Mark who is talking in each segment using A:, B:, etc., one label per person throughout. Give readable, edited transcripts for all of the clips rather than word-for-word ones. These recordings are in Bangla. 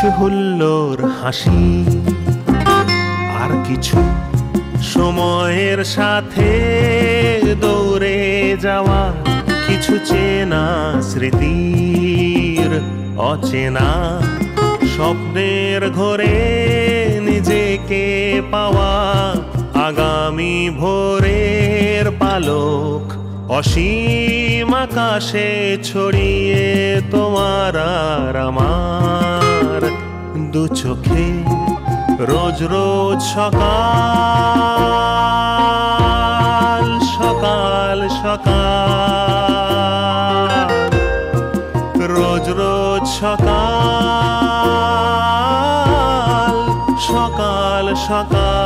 A: কিছু হুল্লোর হাসি, আর কিছু সময়ের সাথে দৌড়ে যাওয়া, কিছু চেনা স্মৃতির অচেনা স্বপ্নের ঘরে নিজেকে পাওয়া, আগামী ভোরের পালক অসীম আকাশে ছড়িয়ে তোমার আর আমার দু চোখে রোজ রোজ সকাল সকাল সকাল, রোজ রোজ সকাল সকাল সকাল,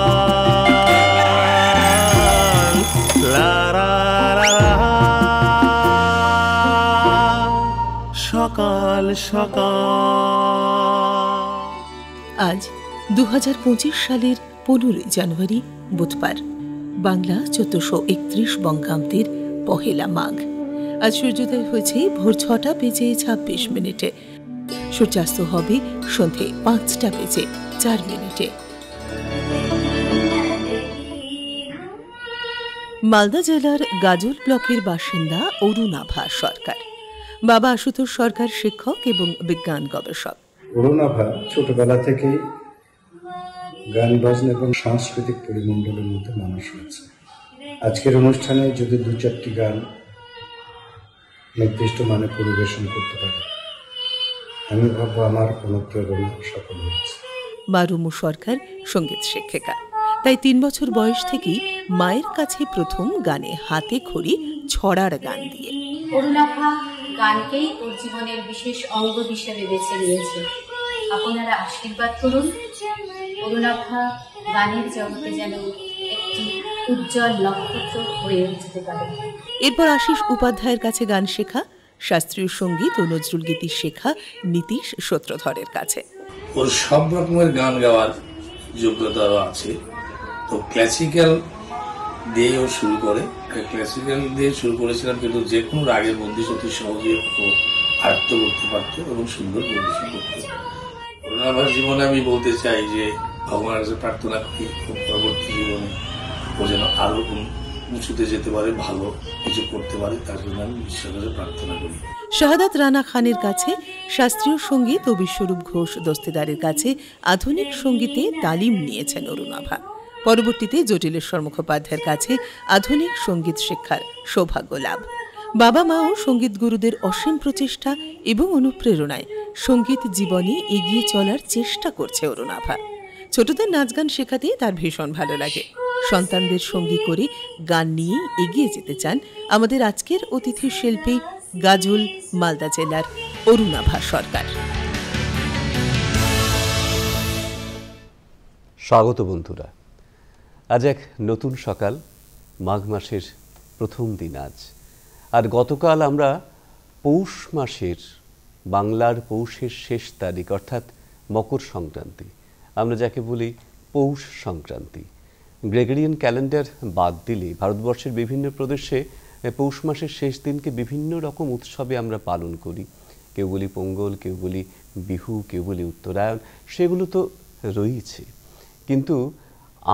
A: লা লা লা লা, সকাল সকাল।
B: আজ 2025 সালের 15 জানুয়ারি বুধবার, বাংলা 1431 বঙ্গাব্দের পহেলা মাঘ। আজ সূর্যোদয় হয়েছে ভোর 6:26 সূর্যাস্ত হবে সন্ধে 5:04। মালদা জেলার গাজল ব্লকের বাসিন্দা অরুণাভা সরকার। বাবা আশুতোষ সরকার শিক্ষক এবং বিজ্ঞান গবেষক।
C: অরুণাভা ছোটবেলা থেকেই গান বাজনা এবং সাংস্কৃতিক পরিমণ্ডলের মধ্যে মানুষ হয়েছে। আজকের অনুষ্ঠানে যদি 2-4টি গান নির্দিষ্ট মানে পরিবেশন করতে পারে, আমি ভাববো আমার অনুপ্রেরণা সফল হয়েছে।
B: মারুমু সরকার সঙ্গীত শিক্ষিকা, তাই 3 বছর বয়স থেকেই মায়ের কাছে প্রথম গানে হাতে খড়ি ছড়ার গান দিয়ে।
D: অরুণাভা গানকেই ওর জীবনের বিশেষ অঙ্গ হিসেবে বেছে নিয়েছে। আপনারা আশীর্বাদ করুন, অরুণাভা গানের জগতে যেন একটি উজ্জ্বল নক্ষত্র হয়ে উঠতে পারে।
B: এরপর আশিস উপাধ্যায়ের কাছে গান শেখা, শাস্ত্রীয় সঙ্গীত ও নজরুল গীতি শেখা নীতিশ সূত্রধরের কাছে।
E: ওর সব রকমের গান গাওয়ার যোগ্যতাও আছে। তো ক্লাসিক্যাল দিয়েও শুরু করে, ক্লাসিক্যাল দিয়ে শুরু করেছিলাম, কিন্তু যে কোনো রাগের মধ্যে অতি সহজে আয়ত্ত করতে পারত এবং সুন্দর পরিবেশন করত। অরুণাভার জীবনে আমি বলতে চাই যে ভগবানের কাছে প্রার্থনা করি পরবর্তী জীবনে ও যেন আরো উঁচুতে যেতে পারে, ভালো কিছু করতে পারে, তার জন্য আমি ঈশ্বরের প্রার্থনা করি।
B: শাহাদাত রানা খানের কাছে শাস্ত্রীয় সঙ্গীত ও বিশ্বরূপ ঘোষ দস্তিদারের কাছে আধুনিক সঙ্গীতে তালিম নিয়েছেন অরুণাভা। পরবর্তীতে জটিলেশ্বর মুখোপাধ্যায়ের কাছে আধুনিক সঙ্গীত শিক্ষার সৌভাগ্য লাভ। বাবা মা ও সঙ্গীত গুরুদের অসীম প্রচেষ্টা এবং অনুপ্রেরণায় সঙ্গীত জীবনে এগিয়ে চলার চেষ্টা করছে অরুণাভা। ছোটদের নাচ গান শেখাতে তার ভীষণ ভালো লাগে। সন্তানদের সঙ্গী করে গান নিয়ে এগিয়ে যেতে চান আমাদের আজকের অতিথি শিল্পী গাজল মালদা জেলার অরুণাভা সরকার।
F: স্বাগত বন্ধুরা, আজ এক নতুন সকাল, মাঘ মাসের প্রথম দিন আজ। আর গতকাল আমরা পৌষ মাসের, বাংলার পৌষের শেষ তারিখ অর্থাৎ মকর সংক্রান্তি, আমরা যাকে বলি পৌষ সংক্রান্তি। গ্রেগরিয়ান ক্যালেন্ডার বাদ দিলে ভারতবর্ষের বিভিন্ন প্রদেশে পৌষ মাসের শেষ দিনকে বিভিন্ন রকম উৎসবে আমরা পালন করি। কেউ বলি পোঙ্গল, কেউ বলি বিহু, কেউ বলি উত্তরায়ণ, সেগুলো তো রয়েছে। কিন্তু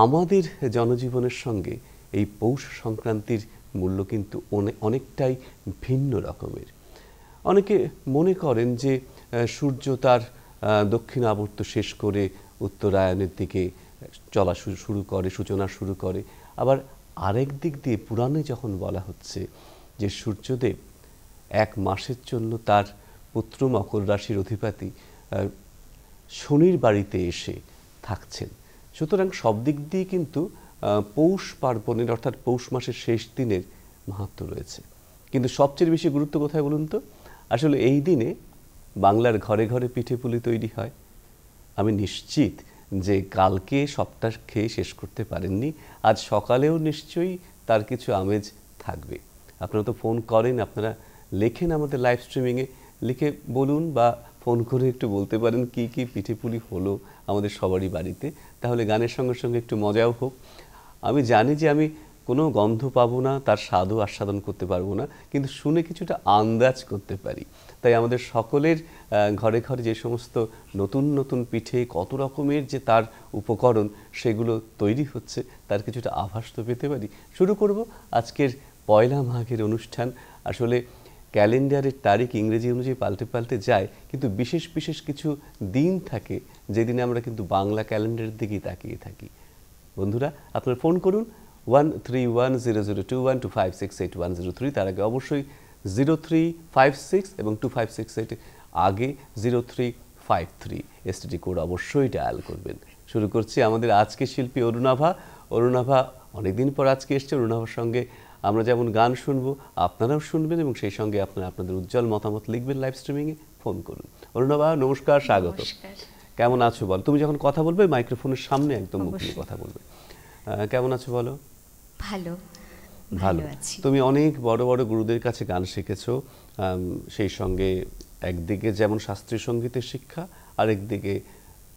F: আমাদের জনজীবনের সঙ্গে এই পৌষ সংক্রান্তির মূল্য কিন্তু অনেকটাই ভিন্ন রকমের। অনেকে মনে করেন যে সূর্য তার দক্ষিণ আবর্ত শেষ করে উত্তরায়ণের দিকে চলা শুরু করে, সূচনা শুরু করে। আবার আরেক দিক দিয়ে পুরাণে যখন বলা হচ্ছে যে সূর্যদেব এক মাসের জন্য তার পুত্র মকর রাশির অধিপতি শনির বাড়িতে এসে থাকছেন। সুতরাং সব দিক দিয়ে কিন্তু পৌষ পার্বণের অর্থাৎ পৌষ মাসের শেষ দিনের মাহাত্ম্য রয়েছে। কিন্তু সবচেয়ে বেশি গুরুত্ব কোথায় বলুন তো? আসলে এই দিনে বাংলার ঘরে ঘরে পিঠে পুলি তৈরি হয়। আমি নিশ্চিত যে কালকে সবটা খেয়ে শেষ করতে পারেননি, আজ সকালেও নিশ্চয়ই তার কিছু আমেজ থাকবে। আপনারা তো ফোন করেন, আপনারা লেখেন আমাদের লাইভ স্ট্রিমিংয়ে, লিখে বলুন বা ফোন করে একটু বলতে পারেন কি কি পিঠে পুলি হলো আমাদের সবারই বাড়িতে। তাহলে গানের সঙ্গে সঙ্গে একটু মজাও হোক। আমি জানি যে আমি কোনো গন্ধ পাবো না, তার স্বাদও আস্বাদন করতে পারবো না, কিন্তু শুনে কিছুটা আন্দাজ করতে পারি। তাই আমাদের সকলের ঘরে ঘরে যে সমস্ত নতুন নতুন পিঠে, কত রকমের যে তার উপকরণ সেগুলো তৈরি হচ্ছে, তার কিছুটা আভাস তো পেতে পারি। শুরু করব আজকের পয়লা মাঘের অনুষ্ঠান। আসলে ক্যালেন্ডারের তারিখ ইংরেজি অনুযায়ী পাল্টে পাল্টে যায়, কিন্তু বিশেষ বিশেষ কিছু দিন থাকে যেদিনে আমরা কিন্তু বাংলা ক্যালেন্ডারের দিকেই তাকিয়ে থাকি। বন্ধুরা, আপনারা ফোন করুন 13100212568103। তার আগে অবশ্যই 0356 এবং 2568 আগে 0353 এসটিডি কোড অবশ্যই ডায়াল করবেন। শুরু করছি আমাদের আজকে শিল্পী অরুণাভা। অরুণাভা অনেকদিন পর আজকে এসছে। অরুণাভার সঙ্গে আমরা যেমন গান শুনবো, আপনারাও শুনবেন এবং সেই সঙ্গে আপনারা আপনাদের উজ্জ্বল মতামত লিখবেন লাইভ স্ট্রিমিংয়ে। ফোন করুন। অরুণাভা নমস্কার, স্বাগত। কেমন আছো বল? তুমি যখন কথা বলবে মাইক্রোফোনের সামনে একদম মুখ দিয়ে কথা বলবে। কেমন আছো বলো?
G: ভালো
F: ভালো
G: আছি।
F: তুমি অনেক বড় বড় গুরুদের কাছে গান শিখেছো, সেই সঙ্গে একদিকে যেমন শাস্ত্রীয় সঙ্গীতের শিক্ষা, আরেকদিকে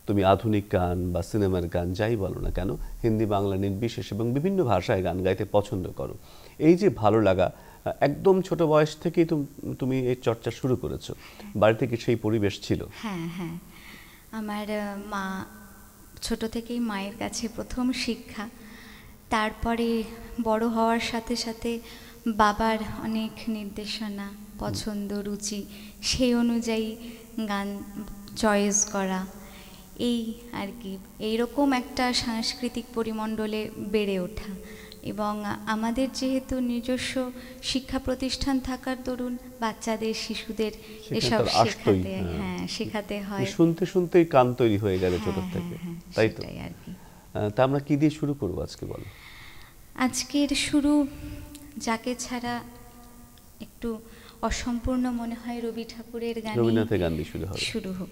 F: তুমি আধুনিক গান বা সিনেমার গান যাই বলো না কেন, হিন্দি বাংলা নির্বিশেষ এবং বিভিন্ন ভাষায় গান গাইতে পছন্দ করো। এই যে ভালো লাগা, একদম ছোট বয়স থেকেই তুমি এই চর্চা শুরু করেছো। বাড়িতে কি সেই পরিবেশ ছিল?
G: হ্যাঁ, আমার মা ছোট থেকেই মায়ের কাছে প্রথম শিক্ষা। তারপরে বড় হওয়ার সাথে সাথে বাবার অনেক নির্দেশনা, পছন্দ, রুচি, সেই অনুযায়ী গান চয়েস করা, এই আর কি। এইরকম একটা সাংস্কৃতিক পরিমণ্ডলে বেড়ে ওঠা। এবং আমাদের যেহেতু নিজস্ব শিক্ষা প্রতিষ্ঠান থাকার দরুন বাচ্চাদের, শিশুদের এসব শেখাতে হয়।
F: শুনতে শুনতেই কান তৈরি হয়ে গেল ছোট থেকে, তাই তো?
G: আর কি।
F: তা আমরা কি দিয়ে শুরু করবো আজকে বলো?
G: আজকের শুরু যাকে ছাড়া একটু অসম্পূর্ণ মনে হয়, রবি ঠাকুরের গান,
F: রবীন্দ্রনাথের গান দিয়ে শুরু হোক।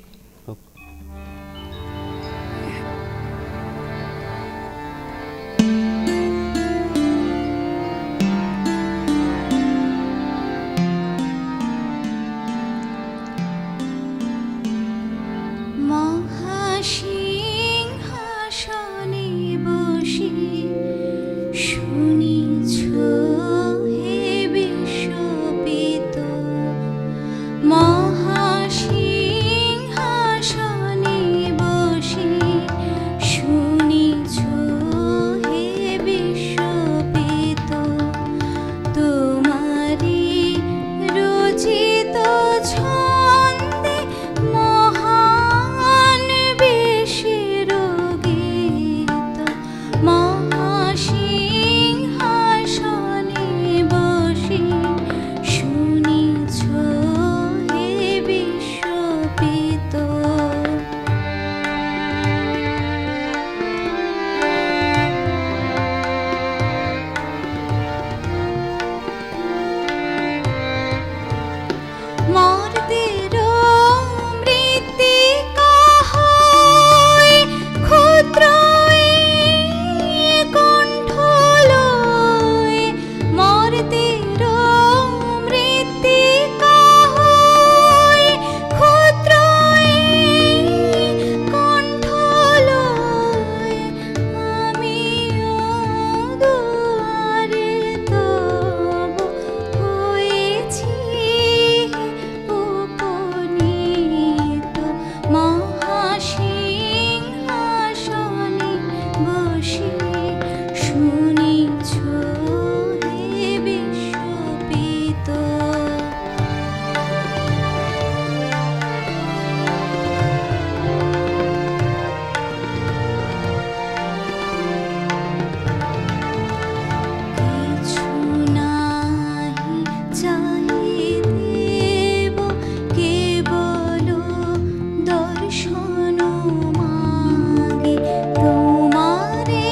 G: মহাসিংহাসনে বসে শুনিছ হে বিশ্বপিত, মহাসিংহাসনে বসে শুনিছ হে বিশ্বপিত, তোমারি রচিত ছন্দে মহান বেশের গীত, মহাসিংহাসনে বসে শুনিছ হে বিশ্বপিত। মর্তের মৃত্তিকা হয় ক্ষুদ্র কণ্ঠ লয়, মর্তের মৃত্তিকা হয় ক্ষুদ্র কণ্ঠ লয়, আমিও দুয়ারে তব হয়েছি উপনীত, মহাসিংহাসনে বসে শুনিছ হে বিশ্বপিত। কিছু নাহি চাহিদেব, কেবল দর্শন মাগে তোমারে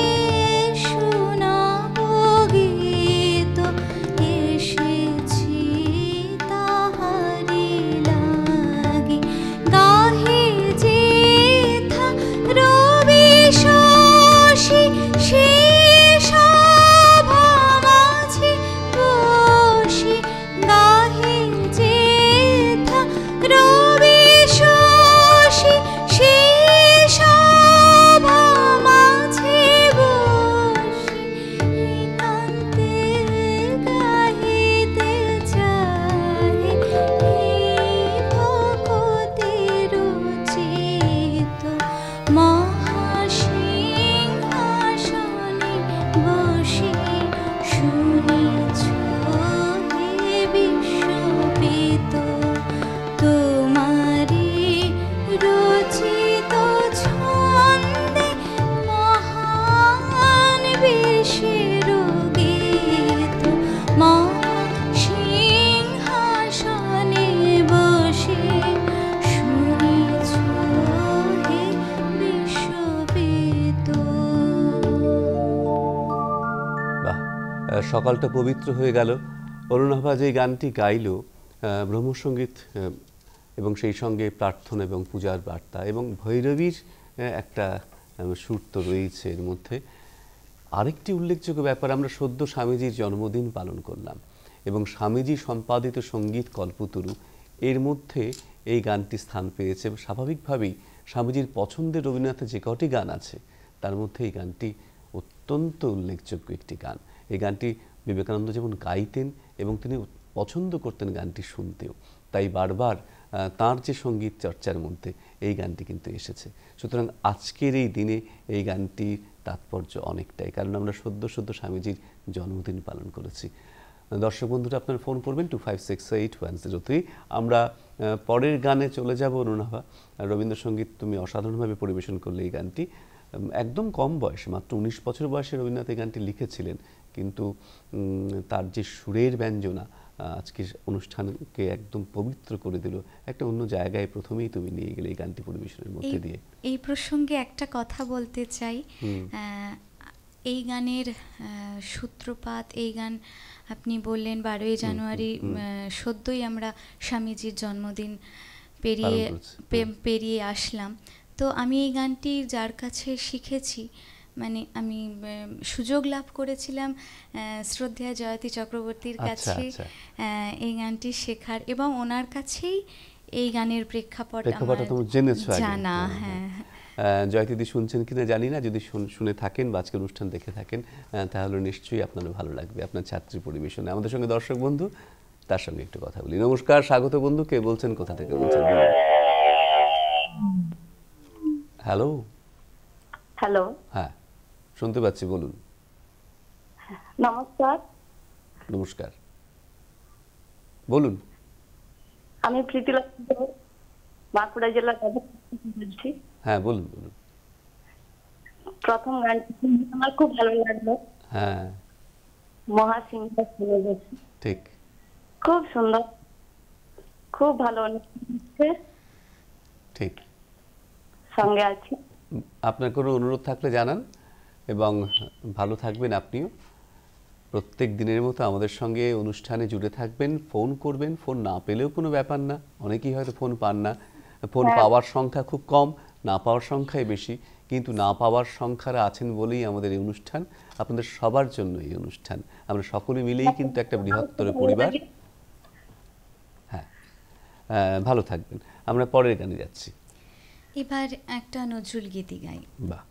F: সকালটা পবিত্র হয়ে গেল। অরুণাভা যে গানটি গাইল ব্রহ্মসঙ্গীত এবং সেই সঙ্গে প্রার্থনা এবং পূজার বার্তা এবং ভৈরবীর একটা সুর তো রয়েছে এর মধ্যে। আরেকটি উল্লেখযোগ্য ব্যাপার, আমরা সদ্য স্বামীজির জন্মদিন পালন করলাম এবং স্বামীজি সম্পাদিত সঙ্গীত কল্পতরু এর মধ্যে এই গানটি স্থান পেয়েছে। স্বাভাবিকভাবেই স্বামীজির পছন্দের রবীন্দ্রনাথের যে কটি গান আছে তার মধ্যে এই গানটি অত্যন্ত উল্লেখযোগ্য একটি গান। এই গানটি বিবেকানন্দ যেমন গাইতেন এবং তিনি পছন্দ করতেন গানটি শুনতেও, তাই বারবার তার যে সঙ্গীত চর্চার মধ্যে এই গানটি কিন্তু এসেছে। সুতরাং আজকের এই দিনে এই গানটির তাৎপর্য অনেকটাই, কারণ আমরা সদ্য স্বামীজির জন্মদিন পালন করেছি। দর্শক বন্ধুরা আপনারা ফোন করবেন 25681003। আমরা পরের গানে চলে যাব। অরুণাভা, রবীন্দ্রসঙ্গীত তুমি অসাধারণভাবে পরিবেশন করলে এই গানটি। একদম কম বয়সে, মাত্র 19 বছর বয়সে রবীন্দ্রনাথ এই গানটি লিখেছিলেন, কিন্তু তার যে সুরের ব্যঞ্জনা আজকের অনুষ্ঠানকে একদম পবিত্র করে দিল। একটা অন্য জায়গায় প্রথমেই তুমি নিয়ে গেলে এই গানটি পরিবেশনের মধ্যে দিয়ে।
H: এই প্রসঙ্গে একটা কথা বলতে চাই। এই গানের সূত্রপাত, এই গান আপনি বললেন 12ই জানুয়ারি, সদ্যই আমরা স্বামীজির জন্মদিন পেরিয়ে আসলাম। তো আমি এই গানটি যার কাছে শিখেছি, মানে আমি সুযোগ লাভ করেছিলাম শ্রদ্ধেয়া জয়তী চক্রবর্তীর কাছে এই গানটি শেখার, এবং ওনার কাছেই এই গানের প্রেক্ষাপট জানা। হ্যাঁ,
F: জয়তীদি শুনছেন কিনা জানি না, যদি শুনে থাকেন বা আজকের অনুষ্ঠান দেখে থাকেন তাহলে নিশ্চয়ই আপনার ভালো লাগবে আপনার ছাত্রী পরিবেশনে। আমাদের সঙ্গে দর্শক বন্ধু, তার সঙ্গে একটু কথা বলি। নমস্কার, স্বাগত বন্ধু, কে বলছেন, কোথা থেকে বলছেন? হ্যালো।
I: হ্যালো।
F: হ্যাঁ, শুনতে পাচ্ছি, বলুন।
I: নমস্কার।
F: নমস্কার, বলুন।
I: আমি প্রীতিলতা, বাঁকুড়া জেলার বলছি।
F: হ্যাঁ, বলুন বলুন।
I: প্রথম গানটি আমার খুব ভালো লাগলো।
F: হ্যাঁ,
I: মহাসিংহটা শুনে গেছি,
F: ঠিক,
I: খুব সুন্দর, খুব ভালো হচ্ছে।
F: ঠিক,
I: সঙ্গে আছি।
F: আপনার কোনো অনুরোধ থাকলে জানান এবং ভালো থাকবেন আপনিও। প্রত্যেক দিনের মতো আমাদের সঙ্গে অনুষ্ঠানে জুড়ে থাকবেন, ফোন করবেন। ফোন না পেলেও কোনো ব্যাপার না, অনেকেই হয়তো ফোন পান না, ফোন পাওয়ার সংখ্যা খুব কম, না পাওয়ার সংখ্যাই বেশি, কিন্তু না পাওয়ার সংখ্যারা আছেন বলেই আমাদের এই অনুষ্ঠান, আপনাদের সবার জন্য এই অনুষ্ঠান। আমরা সকলে মিলেই কিন্তু একটা বৃহত্তর পরিবার। হ্যাঁ, ভালো থাকবেন। আমরা পরের গানে যাচ্ছি।
H: এবার একটা নজরুল গীতি গাই।
F: বাহ।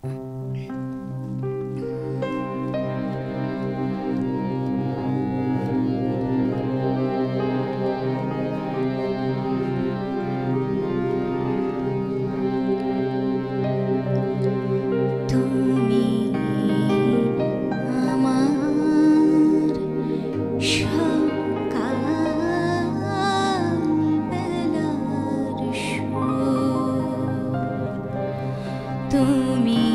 G: তুমি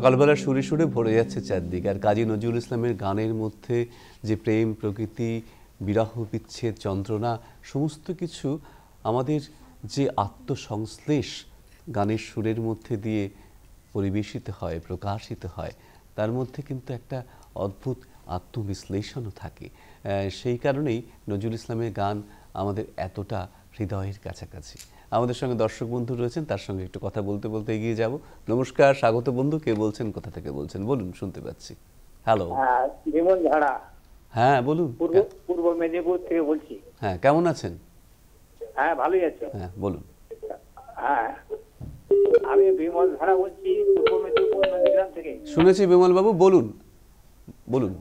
F: সকালবেলা সুরে সুরে ভরে যাচ্ছে চারদিকে। আর কাজী নজরুল ইসলামের গানের মধ্যে যে প্রেম, প্রকৃতি, বিরহ, বিচ্ছেদ, যন্ত্রণা, সমস্ত কিছু আমাদের যে আত্মসংশ্লেষ গানের সুরের মধ্যে দিয়ে পরিবেশিত হয়, প্রকাশিত হয়, তার মধ্যে কিন্তু একটা অদ্ভুত আত্মবিশ্লেষণও থাকে। সেই কারণেই নজরুল ইসলামের গান আমাদের এতটা হৃদয়ের কাছাকাছি। আমাদের সঙ্গে দর্শক বন্ধু রয়েছেন, তার সঙ্গে একটু কথা বলতে বলতে এগিয়ে যাব। নমস্কার, স্বাগত বন্ধু। কে বলছেন, কোথা থেকে বলছেন বলুন, শুনতে পাচ্ছি। হ্যালো।
J: বিমল ঝাড়া।
F: হ্যাঁ বলুন।
J: পূর্ব মেদিনীপুর থেকে বলছি।
F: হ্যাঁ, কেমন আছেন?
J: হ্যাঁ, ভালোই আছে।
F: হ্যাঁ বলুন।
J: হ্যাঁ, আমি বিমল ঝাড়া বলছি, পূর্ব মেদিনীপুর নন্দীগ্রাম থেকে।
F: শুনেছি বিমল বাবু, বলুন বলুন।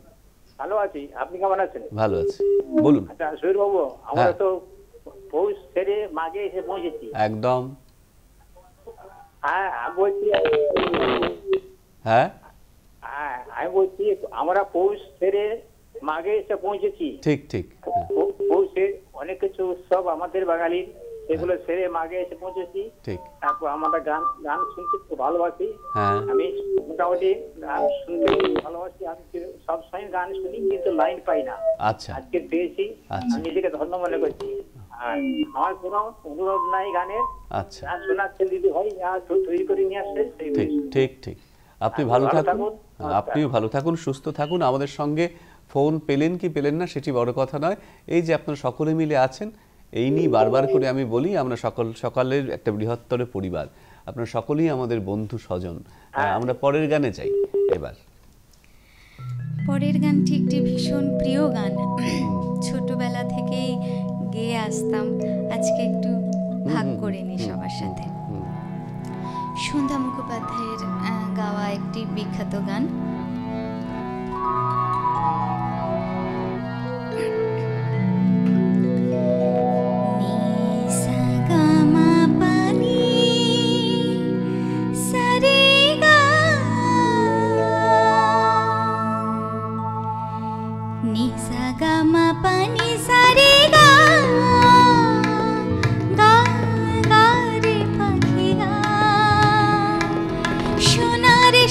J: ভালো আছি, আপনি কেমন আছেন?
F: ভালো আছি, বলুন।
J: আচ্ছা শহীদ বাবু, আমরা তো পৌষ সেরে মাঝে এসে পৌঁছেছি।
F: একদম।
J: হ্যাঁ আমি বলছি,
F: হ্যাঁ
J: আমি বলছি আমরা পৌষ সেরে মাঘে এসে পৌঁছেছি।
F: ঠিক ঠিক।
J: পৌষে অনেক কিছু উৎসব আমাদের বাঙালির, সেগুলো সেরে মাঘে এসে পৌঁছেছি।
F: ঠিক।
J: তারপর আমরা গান শুনতে খুব ভালোবাসি।
F: হ্যাঁ,
J: আমি মোটামুটি গান শুনতে ভালোবাসি। আমি সবসময় গান শুনি, কিন্তু লাইন পাই না।
F: আচ্ছা,
J: আজকে পেয়েছি, আমি নিজেকে ধন্য মনে করছি। আর আমার কোনো অনুরোধ নাই গানের।
F: আচ্ছা,
J: গান শোনাচ্ছেন দিদি ভাই, তৈরি করে নিয়ে আসছে।
F: ঠিক ঠিক ঠিক। আপনি ভালো থাকুন, আপনিও ভালো থাকুন, সুস্থ থাকুন। আমাদের সঙ্গে ফোন পেলেন কি পেলেন না সেটি বড় কথা নয়। এই যে আপনারা সকলে মিলে আছেন, এই নিয়ে বারবার করে আমি বলি, আমরা সকালের একটা বৃহত্তর পরিবার। আপনারা সকলেই আমাদের বন্ধু স্বজন। আমরা পরের গানে যাই এবার।
H: পরের গানটি একটি ভীষণ প্রিয় গান, ছোটবেলা থেকেই গেয়ে আসতাম, আজকে একটু ভাগ করে নি সবার সাথে। সন্ধ্যা মুখোপাধ্যায়ের গাওয়া একটি বিখ্যাত গান।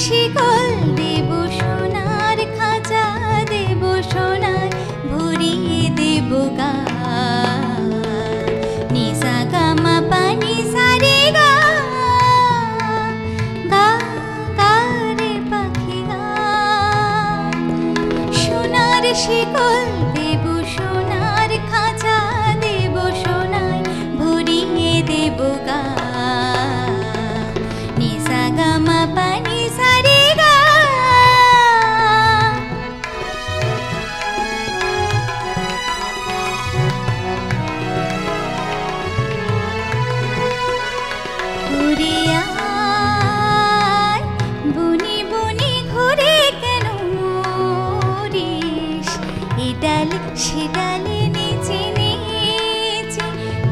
G: শিকল দেব সোনার খাঁচা, দেব সোনার ভরিয়ে দেব গা, নিসা গামা পানি সারে গা, গা গা রে পাখি গা। সোনার শিকল দেব সোনার খাঁচা, দেব সোনার ভরিয়ে দেব গা, নিসা গামা পানি সারে গা। ঘুরে আয় বনি বনি ঘুরে কেন মরিস, এ ডাল সে ডালে নিচে নিচে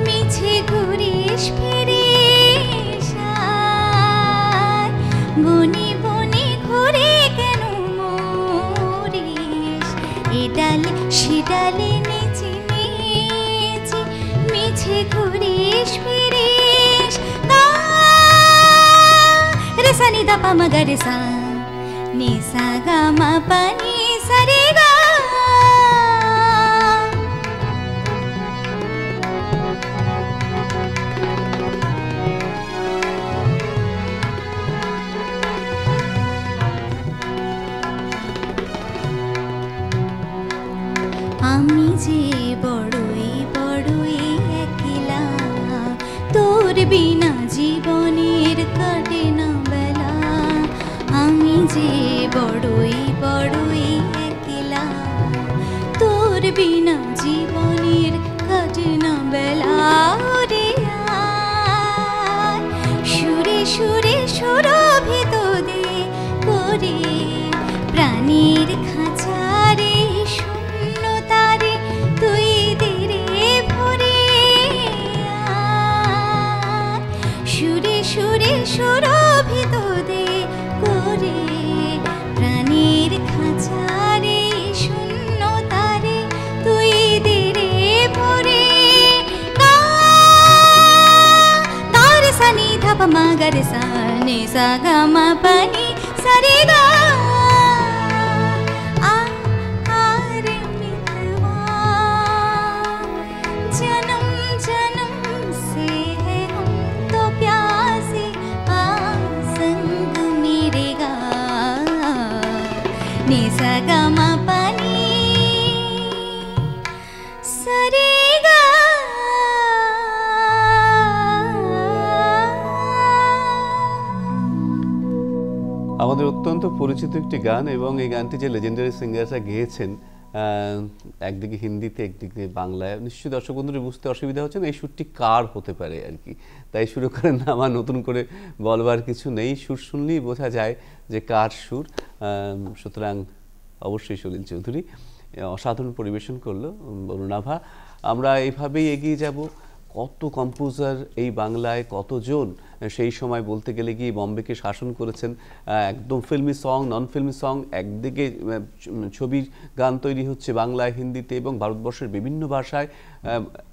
G: মিছে ঘুরিস ফিরিস। বনি বনি ঘুরে কেন মরিস, এ ডালে সে ডালে নিচে নিচে মিছে ঘুরিস ফিরিস। রে সা নি দা পা মা গা রে সা, নি সা গা মা পা নি সা রে গা। আমি যে বড়ই বড়ই একলা, তোর বিনা জীবনের কাটে না বেলা। আমি যে বড়ই বড়ই একলা, তোর বিনা জীবনের কাটে না বেলা। রে আয় সুরে সুরে সুরভিত দে করে প্রাণীর খাঁচারে, শূন্য তারে তুই দিরে ভরে আয়। সুরে সুরে সুরভিত দে করে প্রাণীর খাঁচারে, শূন্য তারে তুই দিরে ভরে। গা রে সা নি ধা পা মা গা রে সা, নি সা গা মা পা নি সা রে मिलेगा और मितवा जन्म जन्म से है हम तो प्यासे संग मिलेगा निसा गा मा पा नी सरेगा
F: আমাদের অত্যন্ত পরিচিত একটি গান এবং এই গানটি যে লেজেন্ডারি সিঙ্গাররা গেয়েছেন একদিকে হিন্দিতে একদিকে বাংলায়, নিশ্চয়ই দর্শক বন্ধুরা বুঝতে অসুবিধা হচ্ছে না এই সুরটি কার হতে পারে আর কি, তাই শুরু করেন না, আমার নতুন করে বলবার কিছু নেই, সুর শুনলেই বোঝা যায় যে কার সুর। সুতরাং অবশ্যই সলিল চৌধুরী অসাধারণ পরিবেশন করলো অরুণাভা। আমরা এইভাবেই এগিয়ে যাব। কত কম্পোজার এই বাংলায়, কতজন সেই সময় বলতে গেলে গিয়ে বম্বেকে শাসন করেছেন, একদম ফিল্মি সং, নন ফিল্মি সং, একদিকে ছবির গান তৈরি হচ্ছে বাংলায়, হিন্দিতে এবং ভারতবর্ষের বিভিন্ন ভাষায়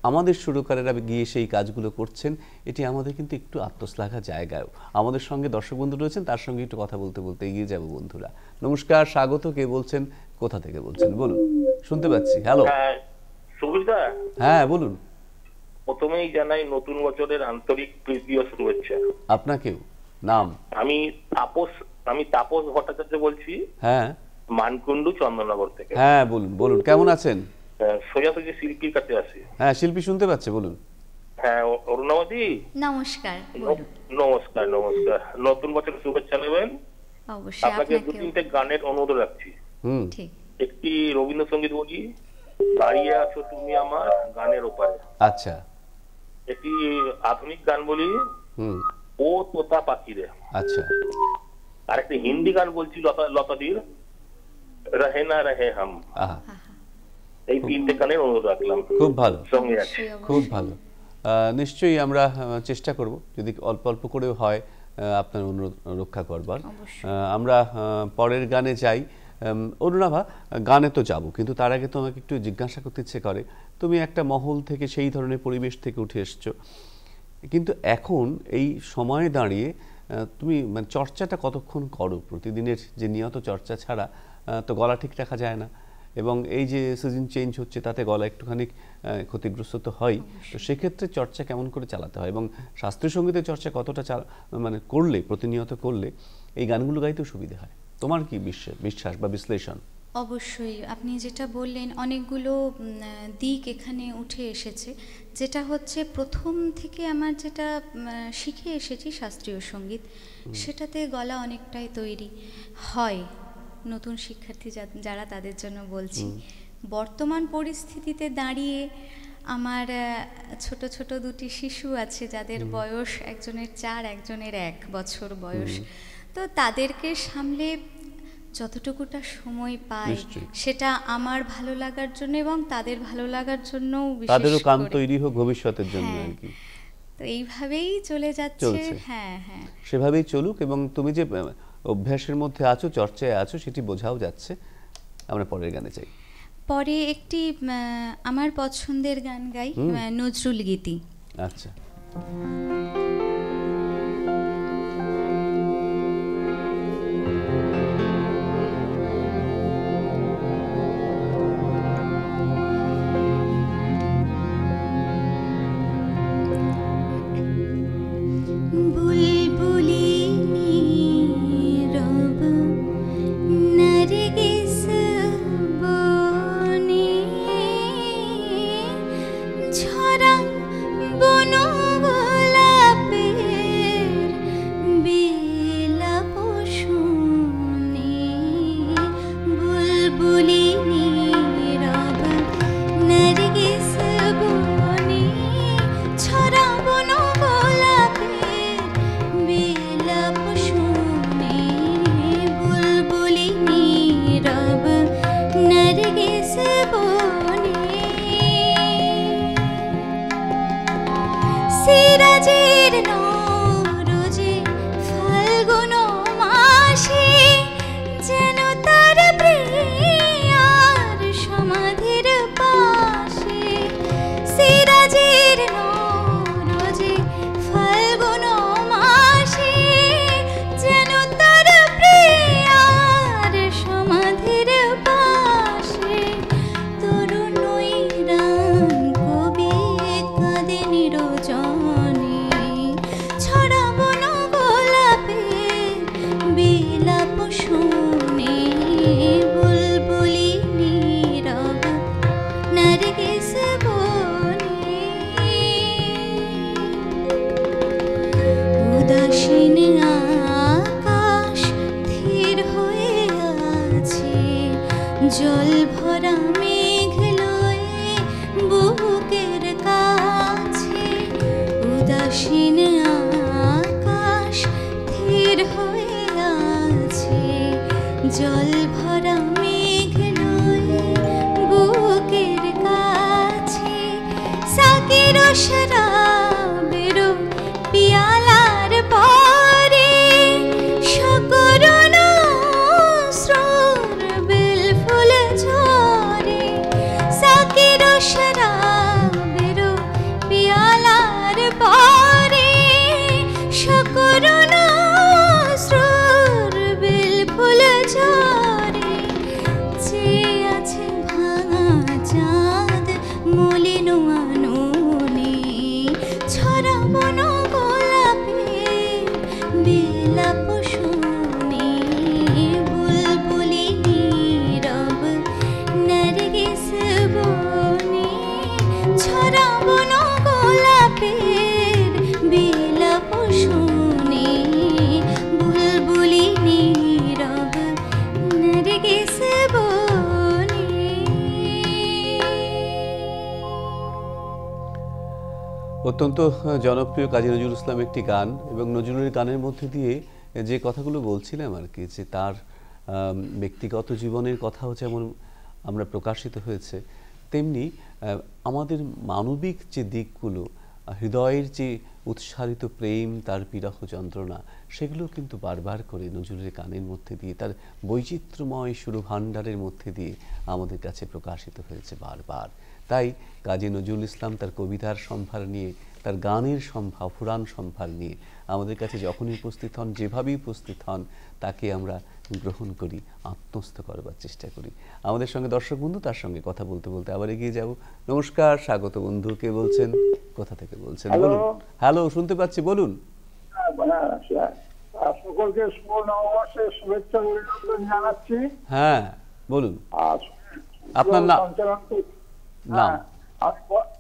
F: আমাদের সুরকারেরা গিয়ে সেই কাজগুলো করছেন। এটি আমাদের কিন্তু একটু আত্মশ্লাঘা জায়গায়। আমাদের সঙ্গে দর্শক বন্ধু রয়েছেন, তার সঙ্গে একটু কথা বলতে বলতে এগিয়ে যাব বন্ধুরা। নমস্কার, স্বাগত। কে বলছেন, কোথা থেকে বলছেন বলুন? শুনতে পাচ্ছি। হ্যালো।
K: সুবিধা?
F: হ্যাঁ বলুন।
K: প্রথমেই জানাই নতুন বছরের আন্তরিক প্রীতি ও শুভেচ্ছা।
F: আপনাকেও। নাম?
K: আমি তাপস ভট্টাচার্য বলছি।
F: হ্যাঁ,
K: মানকুণ্ডু চন্দননগর থেকে।
F: হ্যাঁ বলুন বলুন, কেমন আছেন?
K: সোজাসুজি শিল্পীর কাছে আসি।
F: হ্যাঁ, শিল্পী শুনতে পাচ্ছে, বলুন।
K: হ্যাঁ অরুণাবতী
H: নমস্কার।
K: নমস্কার। নমস্কার, নতুন বছরের শুভেচ্ছা নেবেন।
H: অবশ্যই।
K: আপনাকে দু তিনটে গানের অনুরোধ রাখছি।
H: ঠিক।
K: একটি রবীন্দ্রসঙ্গীত বলি, দাঁড়িয়ে আছো তুমি আমার গানের ওপারে।
F: আচ্ছা।
K: একটি আধুনিক গান বলি, ও তোতা পাখিরে।
F: আচ্ছা।
K: আর একটি হিন্দি গান বলছি লতাদির, রহে না রহে হাম। এই তিনটে গানের অনুরোধ রাখলাম।
F: খুব ভালো,
K: সঙ্গে আছে।
F: খুব ভালো। নিশ্চয়ই আমরা চেষ্টা করব, যদি অল্প অল্প করেও হয় আপনার অনুরোধ রক্ষা করবার। আমরা পরের গানে যাই। অরুণাভা, গানে তো যাব, কিন্তু তার আগে তো আমাকে একটু জিজ্ঞাসা করতে ইচ্ছে করে, তুমি একটা মহল থেকে, সেই ধরনের পরিবেশ থেকে উঠে এসছো, কিন্তু এখন এই সময়ে দাঁড়িয়ে তুমি মানে চর্চাটা কতক্ষণ করো? প্রতিদিনের যে নিয়ত চর্চা ছাড়া তো গলা ঠিক রাখা যায় না, এবং এই যে সিজন চেঞ্জ হচ্ছে তাতে গলা একটুখানি ক্ষতিগ্রস্ত তো হয়। তো সেক্ষেত্রে চর্চা কেমন করে চালাতে হয়, এবং শাস্ত্রীয় সঙ্গীতের চর্চা কতটা মানে করলে, প্রতিনিয়ত করলে এই গানগুলো গাইতেও সুবিধা হয়? তোমার কি বিশ্বাস বা বিশ্লেষণ?
H: অবশ্যই আপনি যেটা বললেন, অনেকগুলো দিক এখানে উঠে এসেছে। যেটা হচ্ছে প্রথম থেকে আমার যেটা শিখে এসেছি শাস্ত্রীয় সঙ্গীত, সেটাতে গলা অনেকটাই তৈরি হয়। নতুন শিক্ষার্থী যারা, তাদের জন্য বলছি, বর্তমান পরিস্থিতিতে দাঁড়িয়ে আমার ছোট ছোট দুটি শিশু আছে যাদের বয়স একজনের 4, একজনের 1 বছর বয়স। তো তাদেরকে সামলে যতটুকুটা সময় পাই সেটা আমার ভালো লাগার জন্য এবং তাদের ভালো লাগার জন্য,
F: তাদেরও কাম তৈরি হোক ভবিষ্যতের জন্য আর কি।
H: তো এইভাবেই চলে যাচ্ছে। হ্যাঁ হ্যাঁ,
F: সেভাবেই চলুক। এবং তুমি যে অভ্যাসের মধ্যে আছো, চর্চায় আছো, সেটি বোঝাও যাচ্ছে। আমরা পরের গানে চাই।
H: পরে একটি আমার পছন্দের গান গাই, নজরুল গীতি।
F: আচ্ছা।
G: ছড়া বনো গোলাপে জল ভরা মেঘ লয়ে বুকের কাছে উদাসীন আকাশ ধীর হয়ে আছে। জল ভরা মেঘ লয়ে বুকের কাছে সাকির শরাবের পিয়ালার পরে সকরুণ শ্রুর বেল ফুল ঝরে। সাকির শরাবের পিয়ালার পরে সকরুণ শ্রুর বেল ফুল ঝরে। চেয়ে আছে ভাঙা চাঁদ মলিন আননে ছড়াবন গোলাপে বিলাপ শুনে। বুলবুলি নীরব নারগিস বনে ছড়াবন গোলাপের বিলাপ শুনে। বুলবুলি নীরব নারগিস বনে।
F: অত্যন্ত জনপ্রিয় কাজী নজরুল ইসলাম একটি গান, এবং নজরুলের গানের মধ্যে দিয়ে যে কথাগুলো বলছিলাম আর কি, যে তার ব্যক্তিগত জীবনের কথাও যেমন আমরা প্রকাশিত হয়েছে, তেমনি আমাদের মানবিক যে দিকগুলো, হৃদয়ের যে উৎসারিত প্রেম, তার বিরহ যন্ত্রণা, সেগুলো কিন্তু বারবার করে নজরুলের গানের মধ্যে দিয়ে, তার বৈচিত্র্যময় সুরভাণ্ডারের মধ্যে দিয়ে আমাদের কাছে প্রকাশিত হয়েছে বারবার। তাই কাজী নজরুল ইসলাম তার কবিতার সম্ভার নিয়ে, তার গানের সম্ভার, পুরাণ সম্ভার নিয়ে আমাদের কাছে যখনই উপস্থিত হন, যেভাবেই উপস্থিত হন, তাকে আমরা গ্রহণ করি, আত্মস্থ করবার চেষ্টা করি। আমাদের সঙ্গে দর্শক বন্ধু, তার সঙ্গে কথা বলতে বলতে আবার এগিয়ে যাব। নমস্কার, স্বাগত বন্ধু, কে বলছেন, কোথা থেকে বলছেন বলুন? হ্যালো, শুনতে পাচ্ছি, বলুন।
L: সকলকে শুভ নববর্ষের শুভেচ্ছা অভিনন্দন জানাচ্ছি।
F: হ্যাঁ বলুন, আপনার নাম?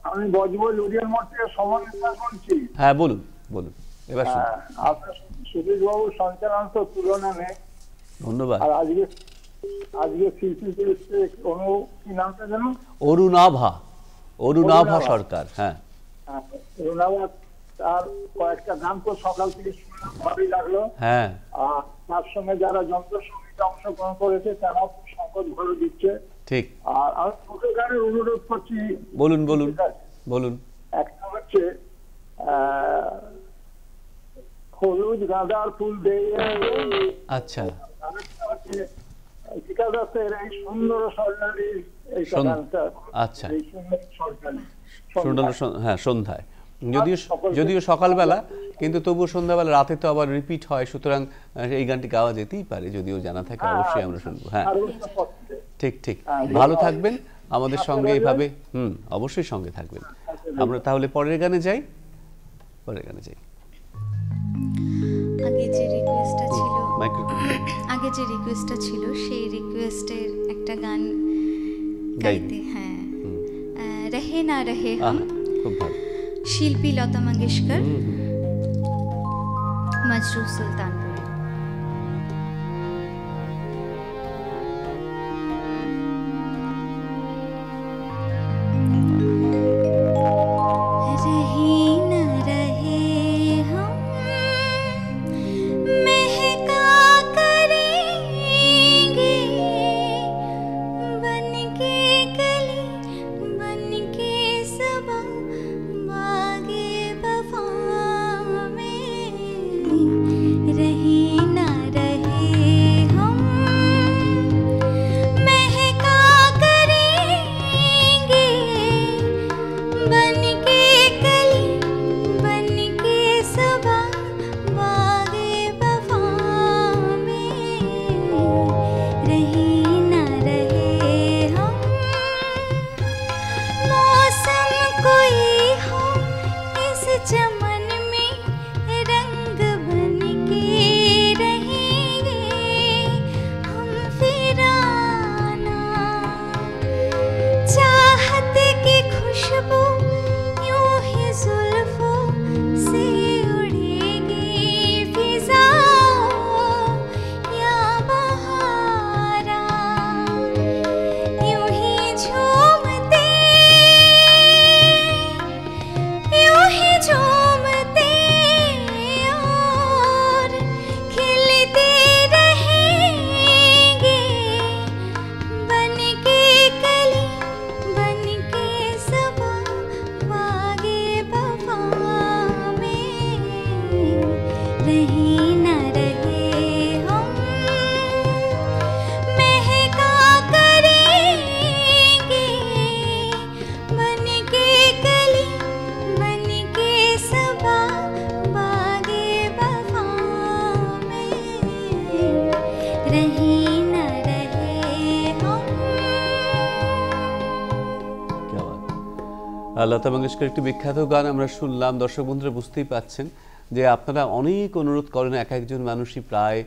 L: আমি বজবল উড়িয়ার মোড় থেকে সমন বিশ্বাস বলছি।
F: হ্যাঁ বলুন বলুন, এবার শুনুন।
L: আপনার সুধীর বাবু সঞ্চালন তো তুলনা নেই,
F: ধন্যবাদ।
L: আর আজকে শিল্পী কি নামটা জানো?
F: অরুণাভা সরকার। হ্যাঁ,
L: অরুণাভা, তার কয়েকটা গান তো সকাল থেকে শুনলাম, ভালোই লাগলো।
F: হ্যাঁ,
L: আর তার সঙ্গে যারা যন্ত্র সঙ্গীতে অংশগ্রহণ করেছে তারাও খুব সংকট ভালো দিচ্ছে।
F: ঠিক।
L: আর আমি দুটো গানের অনুরোধ করছি।
F: বলুন বলুন বলুন। একটা
L: হচ্ছে হলুদ গাঁদার ফুল দিয়ে,
F: আচ্ছা,
L: ঠিকাদাসের এই সুন্দর স্বর্ণালী, এই গানটা,
F: আচ্ছা, হ্যাঁ সন্ধ্যায়, যদিও সকালবেলা, কিন্তু তবুও সন্ধ্যাবেলা, রাতে তো আবার রিপিট হয়, সুতরাং এই গানটি গাওয়া যেতেই পারে, যদিও জানা থাকে অবশ্যই আমরা শুনবো। হ্যাঁ ঠিক ঠিক, ভালো থাকবেন আমাদের সঙ্গে এইভাবে। অবশ্যই সঙ্গে থাকবেন। আমরা তাহলে পরের গানে যাই।
H: আগে যে রিকোয়েস্টটা ছিল সেই রিকোয়েস্টের একটা গান গাইতে। হ্যাঁ, রহে না রহে হাম,
F: খুব ভালো।
H: শিল্পী লতা মঙ্গেশকর, মজরু সুলতানপুর।
F: লতা মঙ্গেশকর একটি বিখ্যাত গান আমরা শুনলাম। দর্শক বন্ধুরা বুঝতেই পাচ্ছেন যে আপনারা অনেক অনুরোধ করেন, এক একজন মানুষই প্রায়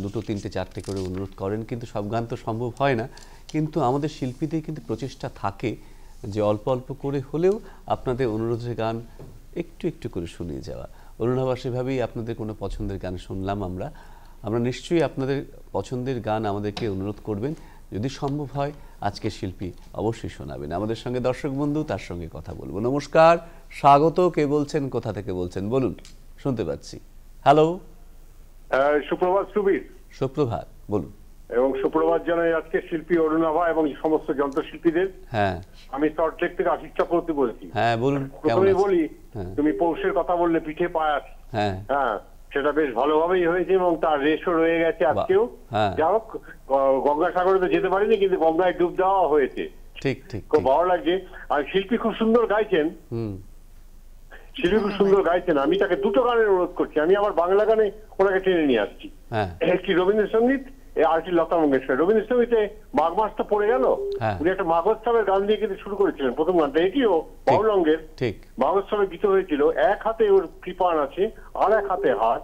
F: 2, 3, 4টে করে অনুরোধ করেন, কিন্তু সব গান তো সম্ভব হয় না। কিন্তু আমাদের শিল্পীদের কিন্তু প্রচেষ্টা থাকে যে অল্প অল্প করে হলেও আপনাদের অনুরোধের গান একটু একটু করে শুনিয়ে যাওয়া। অরুণাভা, সেভাবেই আপনাদের কোনো পছন্দের গান শুনলাম আমরা। নিশ্চয়ই আপনাদের পছন্দের গান আমাদেরকে অনুরোধ করবেন, যদি সম্ভব হয় আজকের শিল্পী অবশ্যই শোনাবেন। আমাদের সঙ্গে দর্শক বন্ধু, তার সঙ্গে কথা বলবো। নমস্কার, স্বাগত। কে বলছেন, কোথা থেকে বলছেন বলুন, শুনতে পাচ্ছি। হ্যালো,
M: সুপ্রভাত সুবীর।
F: সুপ্রভাত, বলুন।
M: এবং সুপ্রভাত জানাই আজকে শিল্পী অরুণাভা এবং সমস্ত যন্ত্রশিল্পীদের।
F: হ্যাঁ,
M: আমি সল্টলেক থেকে আশিস চক্রবর্তী বলছি।
F: হ্যাঁ, বলুন।
M: প্রথমে বলি, তুমি পৌষের কথা বললে, পিঠে পায়াস।
F: হ্যাঁ
M: হ্যাঁ, সেটা বেশ ভালোভাবেই হয়েছে এবং তার রেশও রয়ে গেছে আজকেও। যা হোক, গঙ্গাসাগরে তো যেতে পারিনি, কিন্তু গঙ্গায় ডুব দেওয়া হয়েছে।
F: ঠিক ঠিক,
M: খুব ভালো লাগছে। আর শিল্পী খুব সুন্দর গাইছেন, শিল্পী খুব সুন্দর গাইছেন। আমি তাকে দুটো গানের অনুরোধ করছি। আমি আমার বাংলা গানে ওনাকে টেনে নিয়ে আসছি। একটি রবীন্দ্রসঙ্গীত, আরেকটি লতা মঙ্গেশকর। রবীন্দ্রসঙ্গীতে মাঘ মাস তো পড়ে গেল, উনি একটা মাঘোৎসবের গান দিয়ে কিন্তু শুরু করেছিলেন প্রথম গানটা। এটিও বাউলঙ্গের মাঘোৎসবের গীত হয়েছিল। এক হাতে ওর কৃপাণ আছে, আর এক হাতে হাত,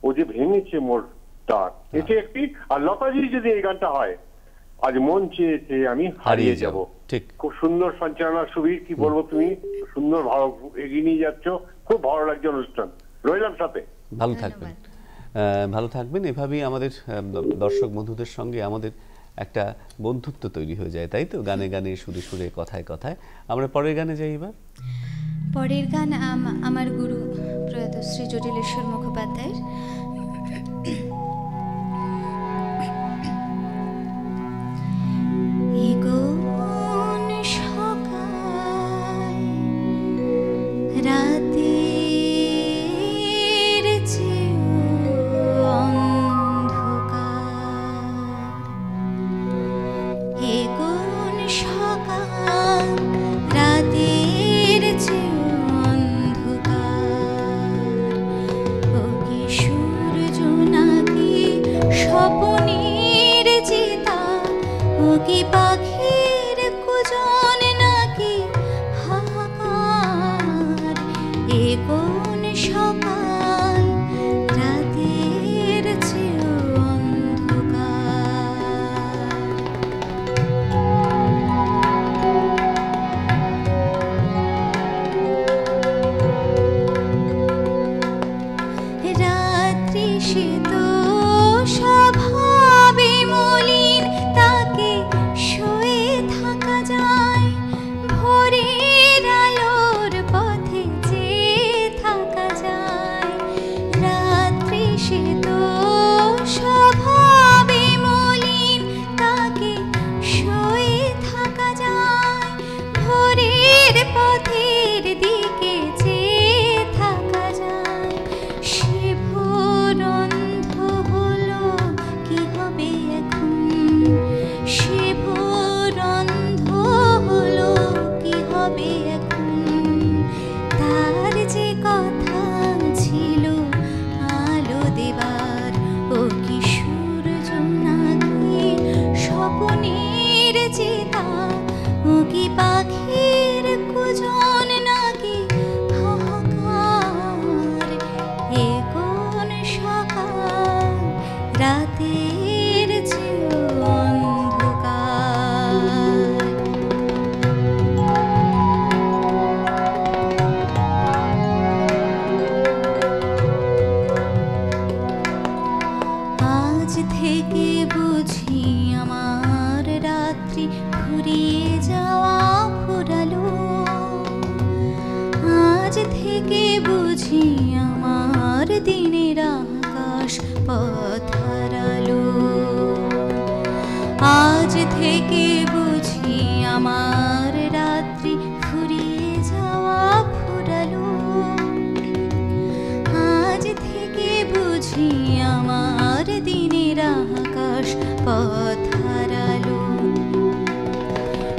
M: ও যে ভেঙেছে মোর তার, এটি একটি। আর লতাজি যদি এই গানটা হয়, আজ মন চেয়েছে আমি হারিয়ে যাব,
F: ঠিক,
M: খুব সুন্দর সঞ্চালনা। সুবীর, কি বলবো, তুমি সুন্দর ভালো এগিয়ে নিয়ে যাচ্ছ, খুব ভালো লাগছে অনুষ্ঠান। রইলাম সাথে,
F: ভালো থাকবেন, ভালো থাকবেন। এভাবেই আমাদের দর্শক বন্ধুদের সঙ্গে আমাদের একটা বন্ধুত্ব তৈরি হয়ে যায়, তাই তো? গানে গানে, সুরে সুরে, কথায় কথায়। আমরা পরের গানে যাই এবার।
H: পরের গান আমার গুরু প্রয়াত শ্রী জটিলেশ্বর মুখোপাধ্যায়ের।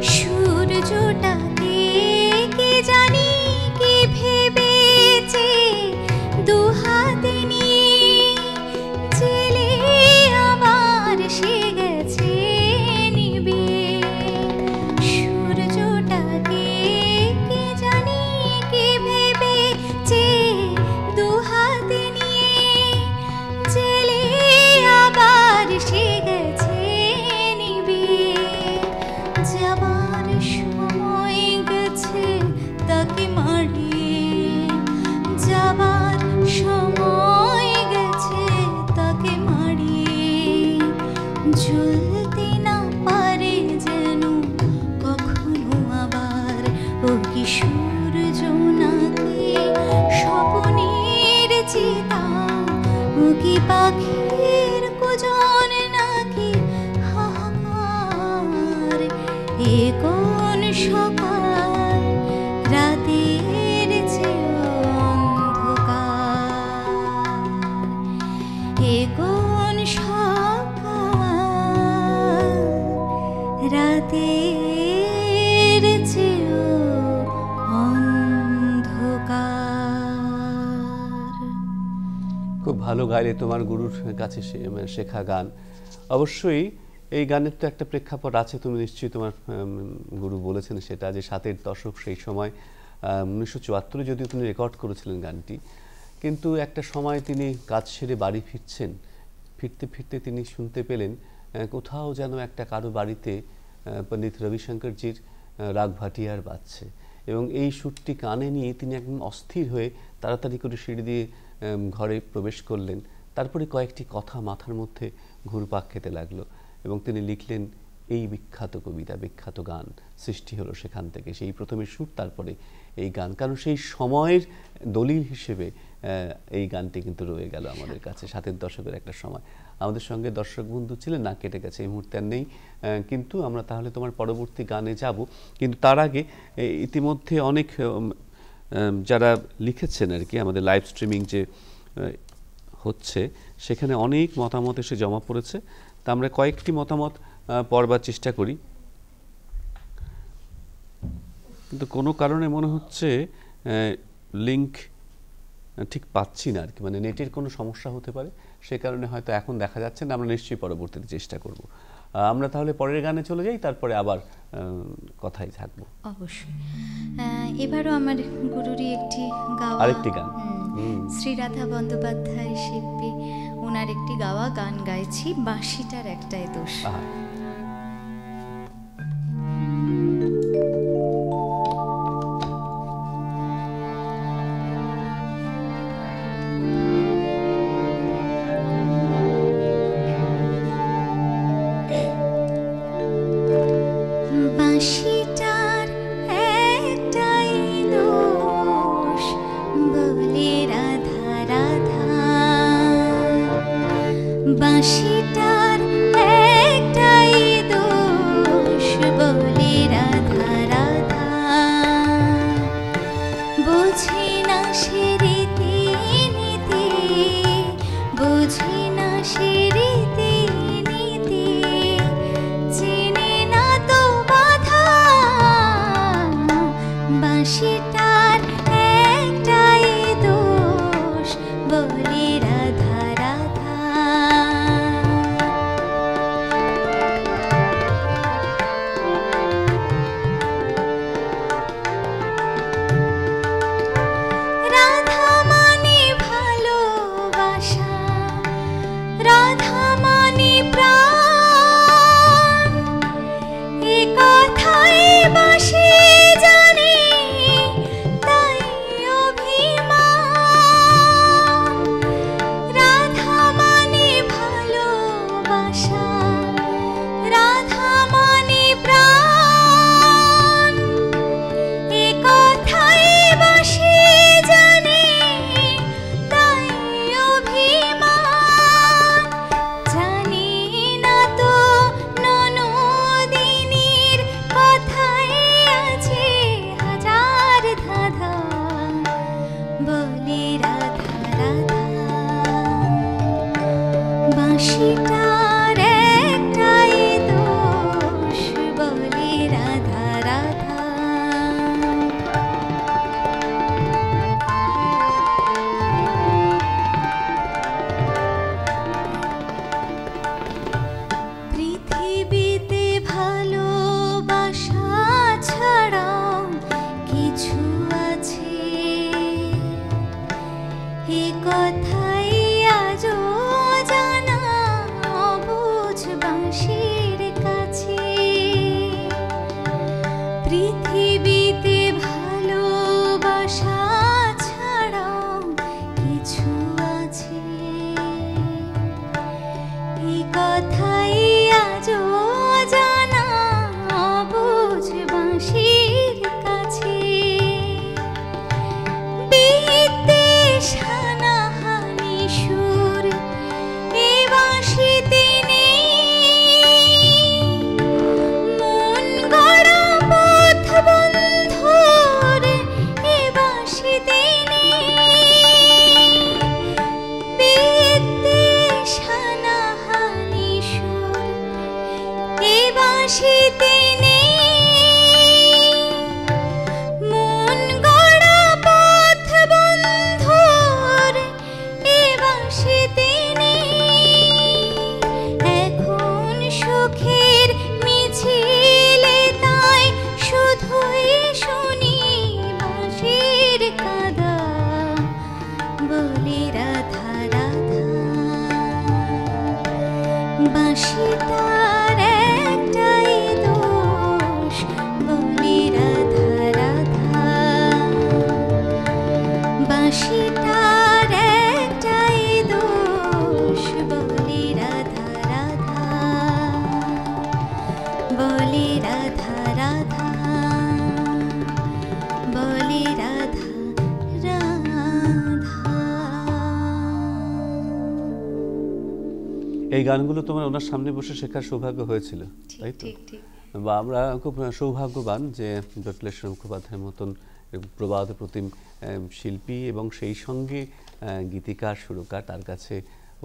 G: সূর্যটাকে কে জানে এ কোন সকাল রাতের চেয়ে অন্ধকার, এ কোন সকাল রাতের চেয়ে অন্ধকার।
F: খুব ভালো গাইলে, তোমার গুরুর কাছে শেখা গান। অবশ্যই এই গানের তো একটা প্রেক্ষাপট আছে, তুমি নিশ্চয়ই তোমার গুরু বলেছেন সেটা, যে 7-এর দশক, সেই সময় 1974 যদিও তিনি রেকর্ড করেছিলেন গানটি, কিন্তু একটা সময় তিনি কাজ সেরে বাড়ি ফিরছেন, ফিরতে ফিরতে তিনি শুনতে পেলেন কোথাও যেন একটা কারো বাড়িতে পণ্ডিত রবিশঙ্করজির রাগ ভাটিয়ার বাজছে, এবং এই সুরটি কানে নিয়ে তিনি একদম অস্থির হয়ে তাড়াতাড়ি করে সিঁড়ি দিয়ে ঘরে প্রবেশ করলেন। তারপরে কয়েকটি কথা মাথার মধ্যে ঘুরপাক খেতে লাগলো এবং তিনি লিখলেন এই বিখ্যাত কবিতা, বিখ্যাত গান সৃষ্টি হলো সেখান থেকে। সেই প্রথমে সুর, তারপরে এই গান, কারণ সেই সময়ের দলিল হিসেবে এই গানটি কিন্তু রয়ে গেল আমাদের কাছে। 7-এর দশকের একটা সময়। আমাদের সঙ্গে দর্শক বন্ধু ছিলেন, না কেটে গেছে, এই মুহূর্তে আর নেই, কিন্তু আমরা তাহলে তোমার পরবর্তী গানে যাব। কিন্তু তার আগে ইতিমধ্যে অনেক যারা লিখেছেন আর কি, আমাদের লাইভ স্ট্রিমিং যে হচ্ছে সেখানে অনেক মতামত এসে জমা পড়েছে, তা আমরা কয়েকটি মতামত পড়বার চেষ্টা করি। কিন্তু কোনো কারণে মনে হচ্ছে লিংক ঠিক পাচ্ছি না আর কি, মানে নেটের কোনো সমস্যা হতে পারে, সে কারণে হয়তো এখন দেখা যাচ্ছে না। আমরা নিশ্চয়ই পরবর্তীতে চেষ্টা করব। আমরা তাহলে পরের গানে চলে যাই, তারপরে আবার কথাই থাকবো।
H: অবশ্যই। এবারও আমার গুরুরই একটি গাওয়া,
F: আরেকটি গান,
H: শ্রীরাধা বন্দ্যোপাধ্যায় শিল্পী, ওনার একটি গাওয়া গান গাইছি, বাঁশিটার একটাই দোষ।
G: বাঁশিটার একটাই দোষ, বলে রাধা রাধা। বাঁশিটার একটাই দোষ, বলে রাধা রাধা। বুঝি না সে রীতি নীতি, বুঝি না সে রীতি নীতি, চিনি না তো বাধা বাঁশিতে মন গড়া পথ বন্ধুর এ বাঁশিতে এখন সুখের মিছিলে তাই শুধুই শুনি বাঁশির কাদা বলি রাধা রাধা বাঁশিটার একটাই দোষ বলি রাধা রাধা বাঁশিটার একটাই দোষ বলি রাধা রাধা বলি রাধা রাধা বলি রাধা
F: এই গানগুলো তোমার ওনার সামনে বসে শেখার সৌভাগ্য হয়েছিল, তাই তো? বা আমরা খুব সৌভাগ্যবান যে জটিলেশ্বর মুখোপাধ্যায়ের মতন প্রবাদ প্রতিম শিল্পী এবং সেই সঙ্গে গীতিকার সুরকার, তার কাছে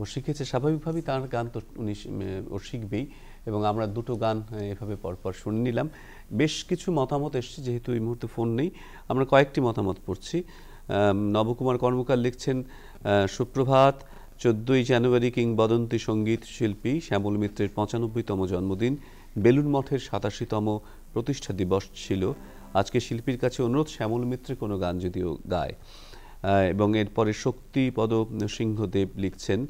F: ও শিখেছে। স্বাভাবিকভাবেই তার গান তো উনি ও শিখবেই, এবং আমরা দুটো গান এভাবে পরপর শুনে নিলাম। বেশ কিছু মতামত এসছে, যেহেতু এই মুহূর্তে ফোন নেই, আমরা কয়েকটি মতামত পড়ছি। নবকুমার কর্মকার লিখছেন, সুপ্রভাত, 14ই জানুয়ারি কিংবদন্তি সঙ্গীত শিল্পী শ্যামল মিত্রের 95তম জন্মদিন, বেলুড় মঠের 87তম প্রতিষ্ঠা দিবস ছিল। আজকে শিল্পীর কাছে অনুরোধ, শ্যামল মিত্রের কোনো গান যদিও গায়। এবং এরপরে শক্তিপদ সিংহদেব লিখছেন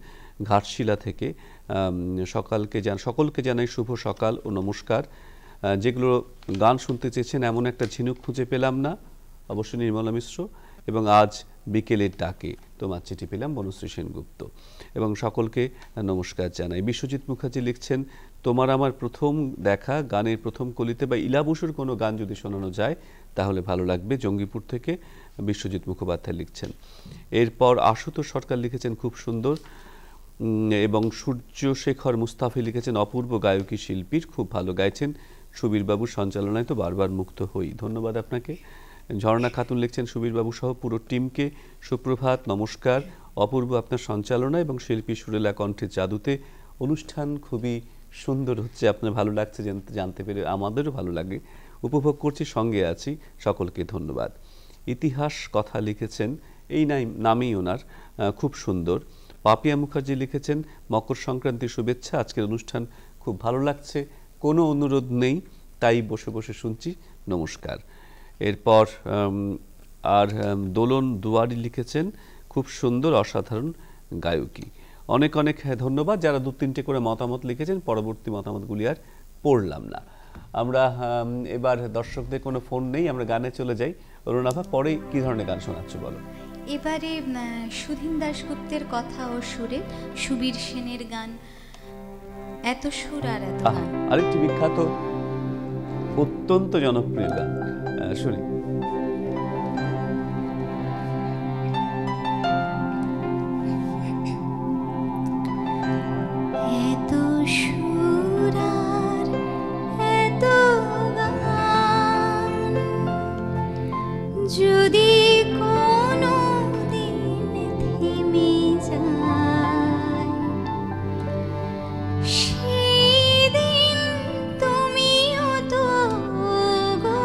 F: ঘাটশিলা থেকে, সকলকে জানাই শুভ সকাল ও নমস্কার। যেগুলো গান শুনতে চেয়েছেন এমন একটা ঝিনুক খুঁজে পেলাম না, অবশ্যই নির্মলা মিশ্র, এবং আজ বিকেলের ডাকে তোমার চিঠি পেলাম, বনশ্রী সেনগুপ্ত। এবং সকলকে নমস্কার জানাই। বিশ্বজিৎ মুখার্জি লিখছেন, তোমার আমার প্রথম দেখা গানের প্রথম কলিতে বা ইলা বসুর কোনো গান যদি শোনানো যায় তাহলে ভালো লাগবে, জঙ্গিপুর থেকে বিশ্বজিৎ মুখোপাধ্যায় লিখছেন। এরপর আশুতোষ সরকার লিখেছেন, খুব সুন্দর। এবং সূর্যশেখর মুস্তাফি লিখেছেন, অপূর্ব গায়কী শিল্পীর, খুব ভালো গাইছেন, সুবীরবাবুর সঞ্চালনায় তো বারবার মুগ্ধ হই। ধন্যবাদ আপনাকে। ঝর্ণা খাতুন লিখছেন, সুবীরবাবু সহ পুরো টিমকে সুপ্রভাত, নমস্কার। অপূর্ব আপনার সঞ্চালনা এবং শিল্পী সুরেলা কণ্ঠের জাদুতে অনুষ্ঠান খুবই সুন্দর হচ্ছে, আপনার ভালো লাগছে জানতে পেরে আমাদেরও ভালো লাগে, উপভোগ করছি, সঙ্গে আছি, সকলকে ধন্যবাদ। ইতিহাস কথা লিখেছেন, এই নামেই ওনার, খুব সুন্দর। পাপিয়া মুখার্জি লিখেছেন, মকর সংক্রান্তির শুভেচ্ছা, আজকের অনুষ্ঠান খুব ভালো লাগছে, কোনো অনুরোধ নেই, তাই বসে বসে শুনছি, নমস্কার। এরপর আর দোলন দুয়ারি লিখেছেন, খুব সুন্দর, অসাধারণ গায়কী। অনেক অনেক ধন্যবাদ যারা 2-3টে করে মতামত লিখেছেন। পরবর্তী মতামতগুলি আর পড়লাম না। আমরা এবার দর্শকদের কোনো ফোন নেই, আমরা গানে চলে যাই। অরুণাভা, পরে কি ধরনের গান শোনাচ্ছ বলো?
H: এবারে সুধীন দাশগুপ্তের কথা ও সুরে সুবীর সেনের গান, এত সুর আর এত গান।
F: আরেকটি বিখ্যাত অত্যন্ত জনপ্রিয় গান শুনি।
G: এত সুর আর এত গান যদি কোনো দিন থেমে যায়, সেদিন তুমিও তো গো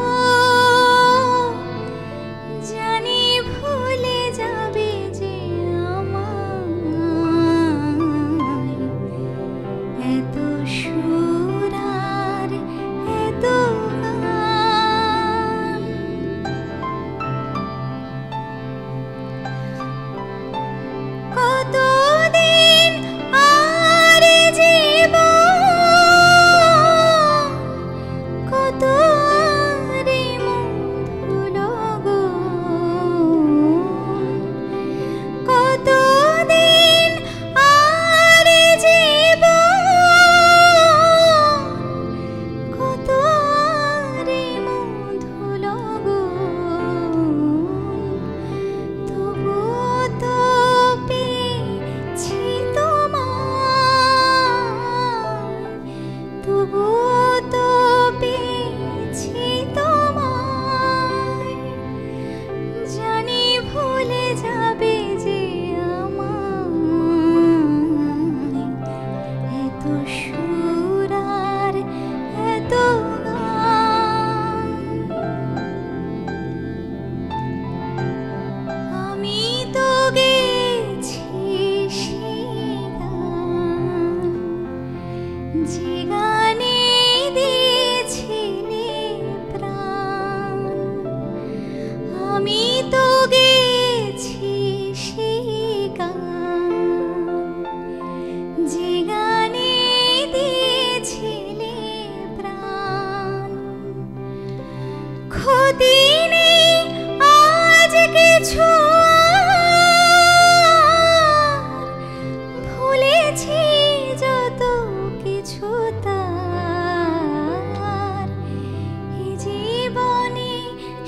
G: দিনে আজ কিছু ভুলেছি যত কিছু তার এই জীবনে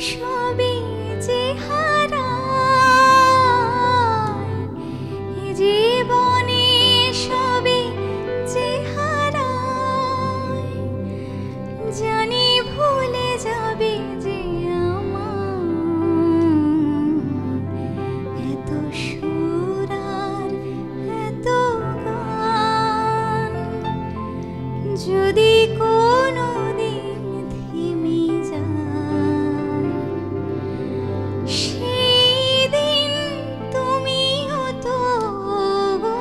G: সবই যে হারায় এই জীবনে সবই যে হারায় জানি ভুলে যাবে যে আমার এত সুর আর এত গান যদি কোনো দিন থেমে যায় সেই দিন তুমিও তো গো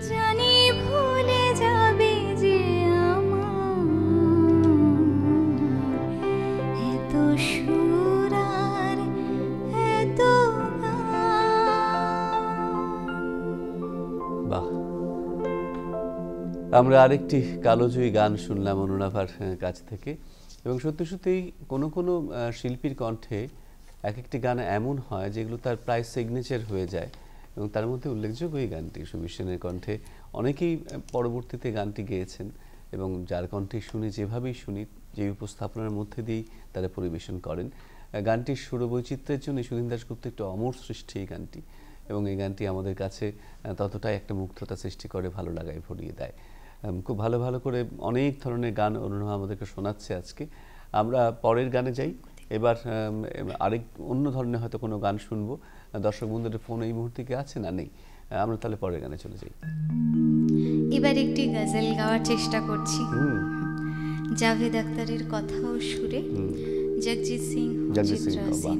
G: জানি ভুলে যাবে যে এত সুর আর এত
F: বাহ, আমরা আরেকটি কালোজয়ী গান শুনলাম অনুরাভার কাছ থেকে। এবং সত্যি সত্যিই কোনো কোনো শিল্পীর কণ্ঠে এক একটি গান এমন হয় যেগুলো তার প্রায় সিগনেচার হয়ে যায়, এবং তার মধ্যে উল্লেখযোগ্য এই গানটি সুবীর সেনের কণ্ঠে। অনেকেই পরবর্তীতে গানটি গেয়েছেন, এবং যার কণ্ঠে শুনি, যেভাবেই শুনি, যে উপস্থাপনার মধ্যে দিয়েই তারা পরিবেশন করেন। গানটির সুরবৈচিত্র্যের জন্য সুধীন দাশগুপ্ত একটু অমর সৃষ্টি এই গানটি, এবং এই গানটি আমাদের কাছে ততটাই একটা মুগ্ধতা সৃষ্টি করে, ভালো লাগায় ভরিয়ে দেয়। খুব ভালো ভালো করে অনেক ধরনের গান অনুভব আমাদেরকে শোনাচ্ছে আজকে। আমরা পরের গানে যাই। এবার আরেক অন্য ধরনের হয়তো কোনো গান শুনবো। দর্শক বন্ধুদের ফোন এই মুহূর্তে কি আছে না নেই? আমরা তাহলে পরের গানে চলে যাই।
H: এবার একটি গজল গাওয়ার চেষ্টা করছি, জাভেদ আখতারের কথা ও সুরে, জগজিৎ সিং চিত্রা সিং।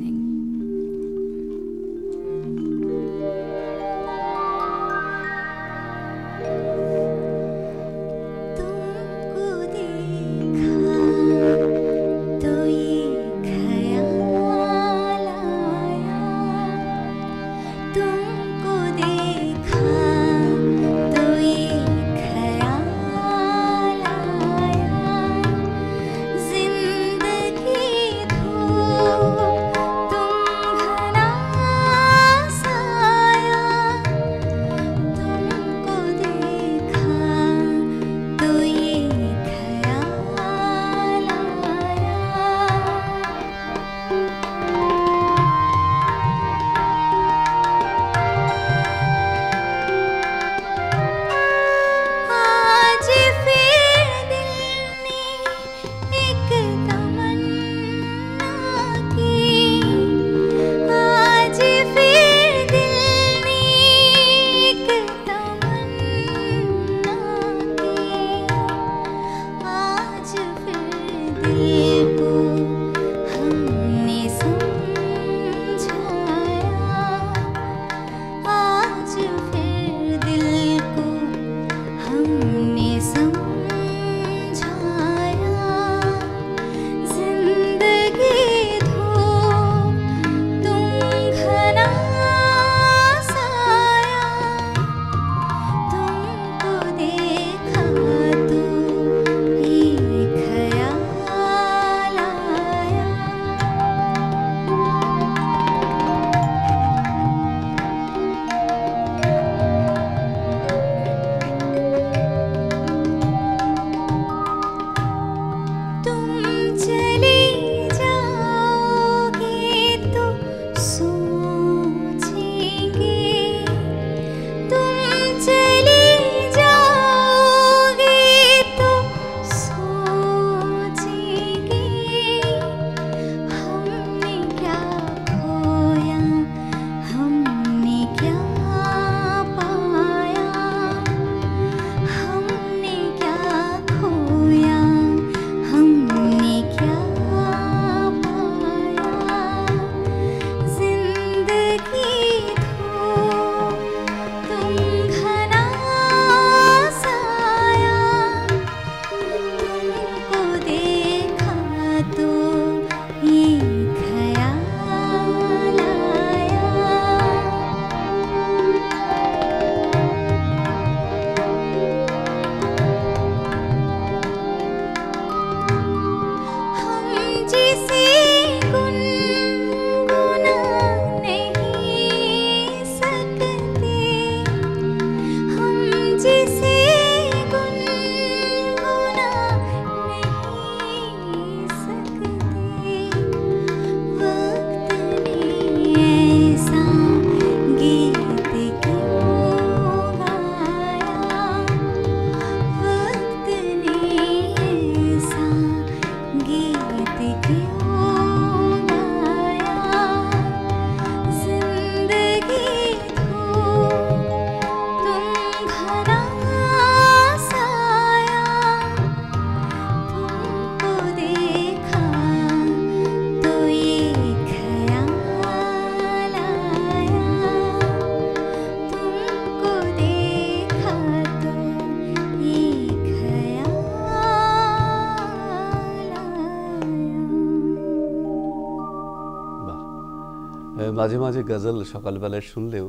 F: মাঝে মাঝে গজল সকালবেলায় শুনলেও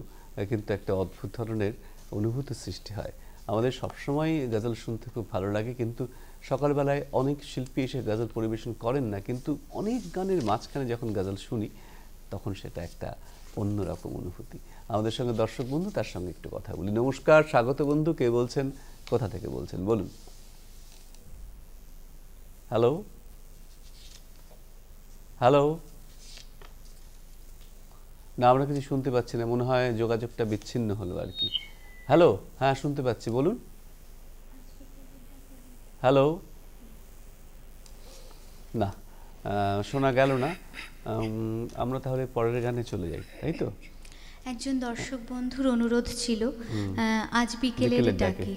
F: কিন্তু একটা অদ্ভুত ধরনের অনুভূতি সৃষ্টি হয়। আমাদের সবসময় গজল শুনতে খুব ভালো লাগে, কিন্তু সকালবেলায় অনেক শিল্পী এসে গজল পরিবেশন করেন না, কিন্তু অনেক গানের মাঝখানে যখন গজল শুনি তখন সেটা একটা অন্যরকম অনুভূতি। আমাদের সঙ্গে দর্শক বন্ধু, তার সঙ্গে একটু কথা বলি। নমস্কার, স্বাগত বন্ধু, কে বলছেন, কোথা থেকে বলছেন, বলুন। হ্যালো হ্যালো, না আমরা কিছু শুনতে পাচ্ছি না, মনে হয় যোগাযোগটা বিচ্ছিন্ন হলো আর কি। হ্যালো, হ্যাঁ শুনতে পাচ্ছি, বলুন। হ্যালো, না শোনা গেল না। আমরা তাহলে পরের গানে চলে যাই, তাই তো?
H: একজন দর্শক বন্ধুর অনুরোধ ছিল আজ বিকেলের ডাকে,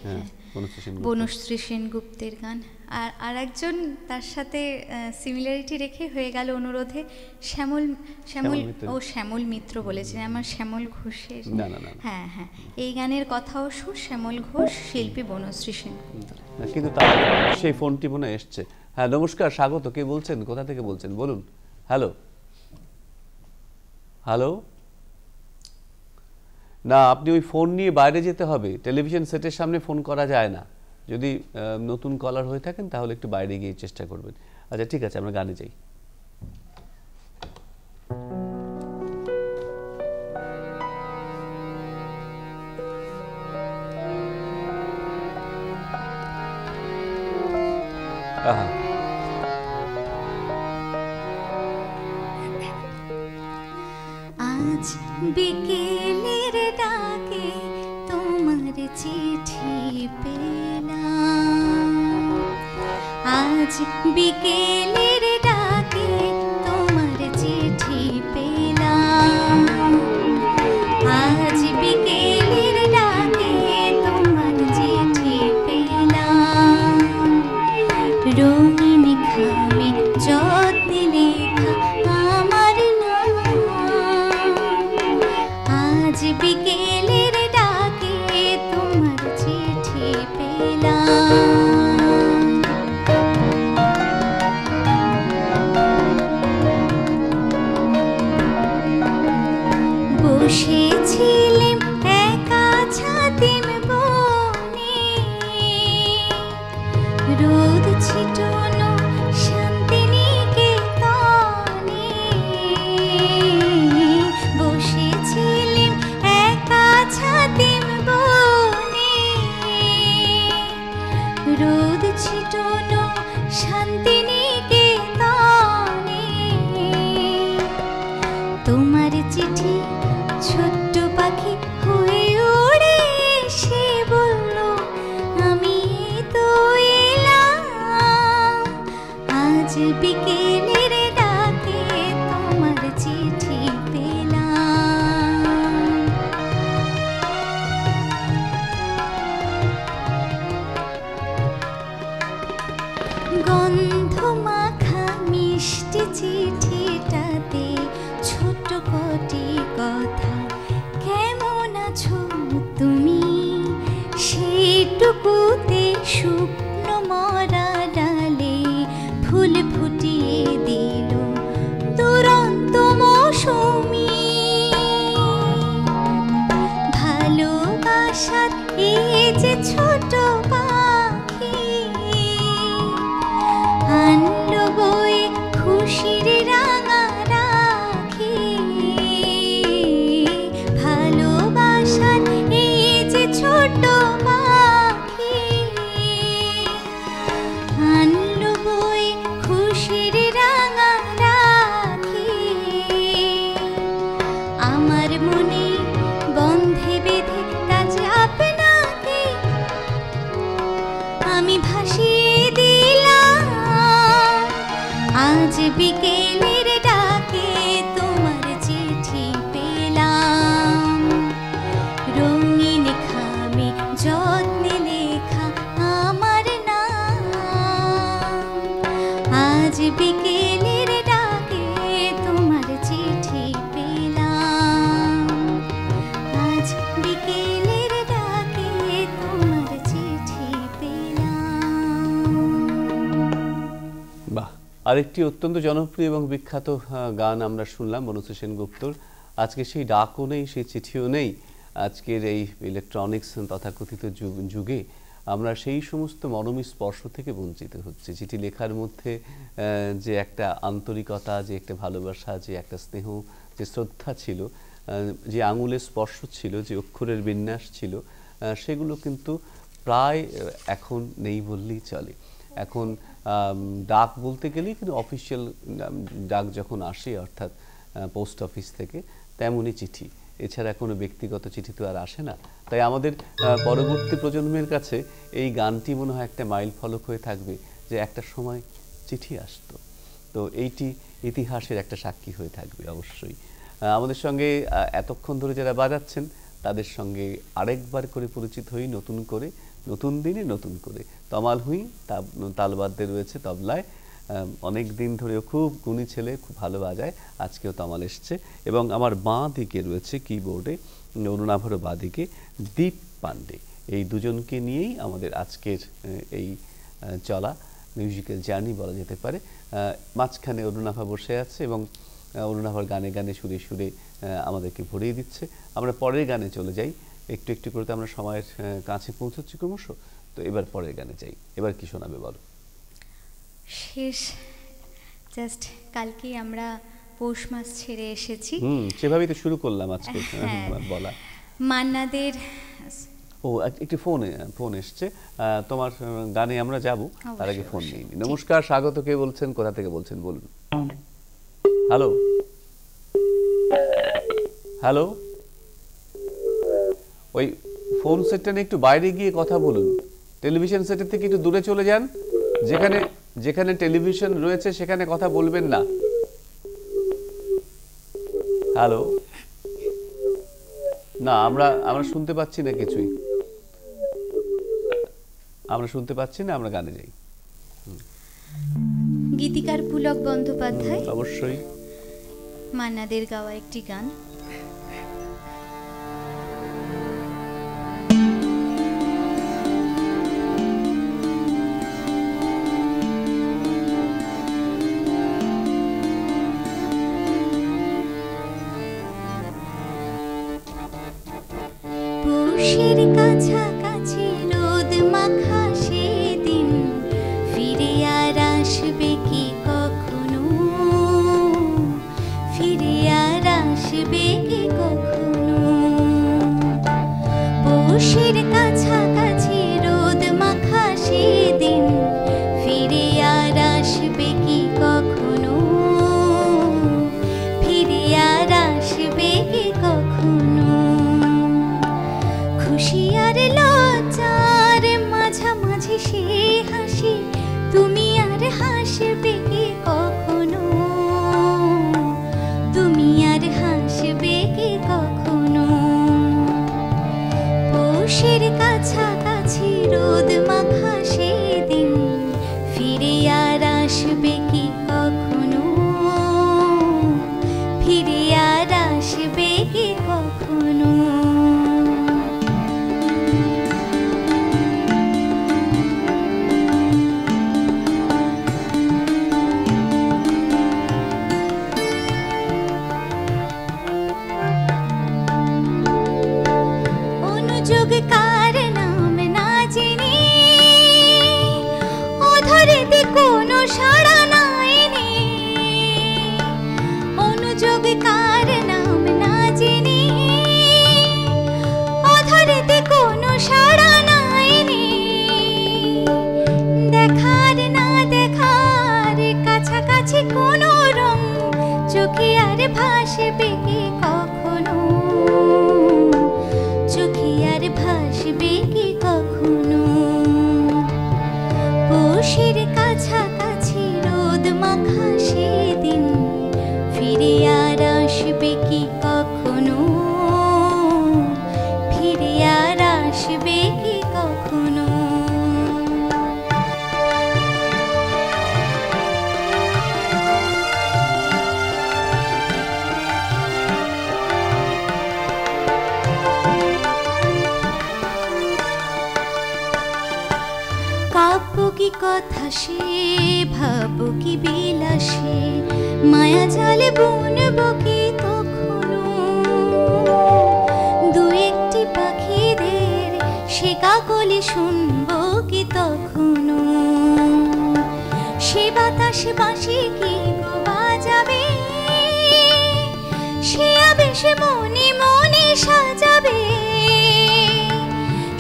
H: বনশ্রী সেনগুপ্তের গান। আর একজন তার সাথে সিমিলারিটি রেখে হয়ে গেল অনুরোধে শ্যামল মিত্র বলেছেন, আমার শ্যামল ঘোষের। হ্যাঁ হ্যাঁ, এই গানের কথাও সুর শ্যামল ঘোষ, শিল্পী বনশ্রী সেনগুপ্ত।
F: কিন্তু তার সেই ফোনটি মনে এসছে। হ্যাঁ নমস্কার, স্বাগত, কে বলছেন, কোথা থেকে বলছেন, বলুন। হ্যালো হ্যালো, না আপনি ওই ফোন নিয়ে বাইরে যেতে হবে, টেলিভিশন সেটের সামনে ফোন করা যায় না। যদি নতুন কলার হয়ে থাকেন তাহলে একটু বাইরে গিয়ে চেষ্টা করবেন। আচ্ছা ঠিক আছে, আমরা গানে যাই।
G: আজ বিকেলের ডাকে তোমার চিঠি পেলাম, আজ বিকেলের ডাকে তোমার চিঠি পেলাম, আজ বিকেলের ডাকে তোমার চিঠি পেলাম, রঙিন খামে যত্নে লেখা আমার নাম, আজ বিকেলের ডাকে তোমার চিঠি পেলাম। বসেছিলেম একা ছাতিম বনে, রোদ ছিটানো শান্তিনিকেতনে, বসেছিলেম একা ছাতিম বনে, রোদ ছিটানো শান্তিনিকেতনে, তোমার চিঠি ছোট্ট পাখি হয়ে উড়ে সে বলল আমি তো এলাম, আজ বিকেলের ডাকে তোমার চিঠি পেলাম। গন্ধ মাখা মিষ্টি চিঠিটাতে ছোট কটি কথা, কেমন আছো তুমি, সেটুকুতে শুকনো মরা ডালে ফুল ফুটিয়ে দিল দুরন্ত মৌসুমি, ভালোবাসার এই যে ছোট পাখি আনলো বয়ে খুশির রাঙা রাখি, ভালোবাসার এই যে ছোট পাখি আনলো বয়ে খুশির রাঙা রাখি, আমার মনে বন্ধে বেঁধে কাজ আপনাকে আমি ভাসিয়ে দিলাম, আজ বিকেলের ডাকে তোমার চিঠি পেলাম, রঙিন খামে যত্নে লেখা আমার নাম, আজ বিকেলের ডাকে তোমার চিঠি পেলাম, আজ বিকেলের ডাকে তোমার চিঠি পেলাম।
F: বাহ, আরেকটি অত্যন্ত জনপ্রিয় এবং বিখ্যাত গান আমরা শুনলাম বনশ্রী সেনগুপ্তর, আজকে সেই ডাকও নেই, সেই চিঠিও নেই। আজকের এই ইলেকট্রনিক্স তথাকথিত যুগে আমরা সেই সমস্ত মরমী স্পর্শ থেকে বঞ্চিত হচ্ছে। চিঠি লেখার মধ্যে যে একটা আন্তরিকতা, যে একটা ভালোবাসা, যে একটা স্নেহ, যে শ্রদ্ধা ছিল, যে আঙুলের স্পর্শ ছিল, যে অক্ষরের বিন্যাস ছিল, সেগুলো কিন্তু প্রায় এখন নেই বললেই চলে। এখন ডাক বলতে গেলেই কিন্তু অফিসিয়াল ডাক যখন আসে, অর্থাৎ পোস্ট অফিস থেকে, তেমনই চিঠি, এছাড়া কোনো ব্যক্তিগত চিঠি তো আর আসে না। তাই আমাদের পরবর্তী প্রজন্মের কাছে এই গানটি মনে হয় একটা মাইল ফলক হয়ে থাকবে, যে একটা সময় চিঠি আসতো। তো এইটি ইতিহাসের একটা সাক্ষী হয়ে থাকবে অবশ্যই। আমাদের সঙ্গে এতক্ষণ ধরে যারা বাজাচ্ছেন তাদের সঙ্গে আরেকবার করে পরিচিত হই, নতুন করে, নতুন দিনে নতুন করে। তমাল হুঁই তালবাদ্যে রয়েছে তবলায়, অনেক দিন ধরেও খুব গুণী ছেলে, খুব ভালো বাজায়, আজকেও তমাল এসছে। এবং আমার বাঁ দিকে রয়েছে কিবোর্ডে, অরুণাভরও বাঁ দিকে দীপ পান্ডে। এই দুজনকে নিয়েই আমাদের আজকের এই চলা মিউজিক্যাল জার্নি বলা যেতে পারে। মাঝখানে অরুণাভা বসে আছে এবং অরুণাভার গানে গানে সুরে সুরে আমাদেরকে ভরিয়ে দিচ্ছে। আমরা পরের গানে চলে যাই, একটু একটু করে তো আমরা সময়ের কাছে পৌঁছচ্ছি ক্রমশ। তো এবার পরের গানে যাই। এবার কি শোনাবে বলো?
H: শেষ জাস্ট কালকেই আমরা পৌষ মাস ছেড়ে এসেছি,
F: সেভাবেই তো শুরু করলাম আজকে বলা।
H: মান্নাদের
F: একটি ফোন এসছে, তোমার গানে আমরা যাব, তার আগে ফোন নিই। নমস্কার, স্বাগত। কে বলছেন, কোথা থেকে বলছেন বলুন? হ্যালো হ্যালো, ওই ফোন সেটটা নিয়ে একটু বাইরে গিয়ে কথা বলুন। টেলিভিশন সেটের থেকে একটু দূরে চলে যান। যেখানে টেলিভিশন রয়েছে সেখানে কথা বলবেন না। হ্যালো, না আমরা শুনতে পাচ্ছি না কিছুই, আমরা শুনতে পাচ্ছি না। আমরা গানে যাই।
H: গীতিকার পুলক বন্দ্যোপাধ্যায়,
F: অবশ্যই
H: মান্নাদের গাওয়া একটি গান। পৌষের কাছাকাছি রোদ মাখা সেদিন ফিরে আর আসবে কি কখনো, ফিরে আর আসবে কি কখনো। পৌষের কাছাকাছি রোদ মাখা সেদিন ফিরে আর আসবে কি কখনো, ফিরে আর আসবে কি কখনো। খুশি আর লজ্জার মাঝামাঝি সে হাসি, তুমি আর হাসবে কি কখনো, তুমি আর হাসবে কি কখনো। পৌষের কাছাকাছি রোদ মাখা সেদিন ফিরে আর আসবে কি কখনো, ফিরে আর আসবে কি কখনো। কার নাম না চিনি, অধরেতে কোনো সাড়া নাইনি। অনুযোগ কার নাম না চিনি, অধরেতে কোনো সাড়া নাইনি। দেখার না দেখার কাছাকাছি কোনো রং, চোখে আর ভাসবে কি কখনো, চোখে আর ভাসবে কি কখনো। পৌষের কাছাকাছি রোদ মাখা সেদিন ফিরে আর আসবে কি কখনো, ফিরে আর আসবে কি কখনো। কাব্য কি কথা সে, ভাবো কি বিলাসে, মায়া জালে বুনব কি তখনো।
G: তখনো সে বাতাস বাঁশি কি গো বাজাবে সে আবেশ মনে মনে সাজাবে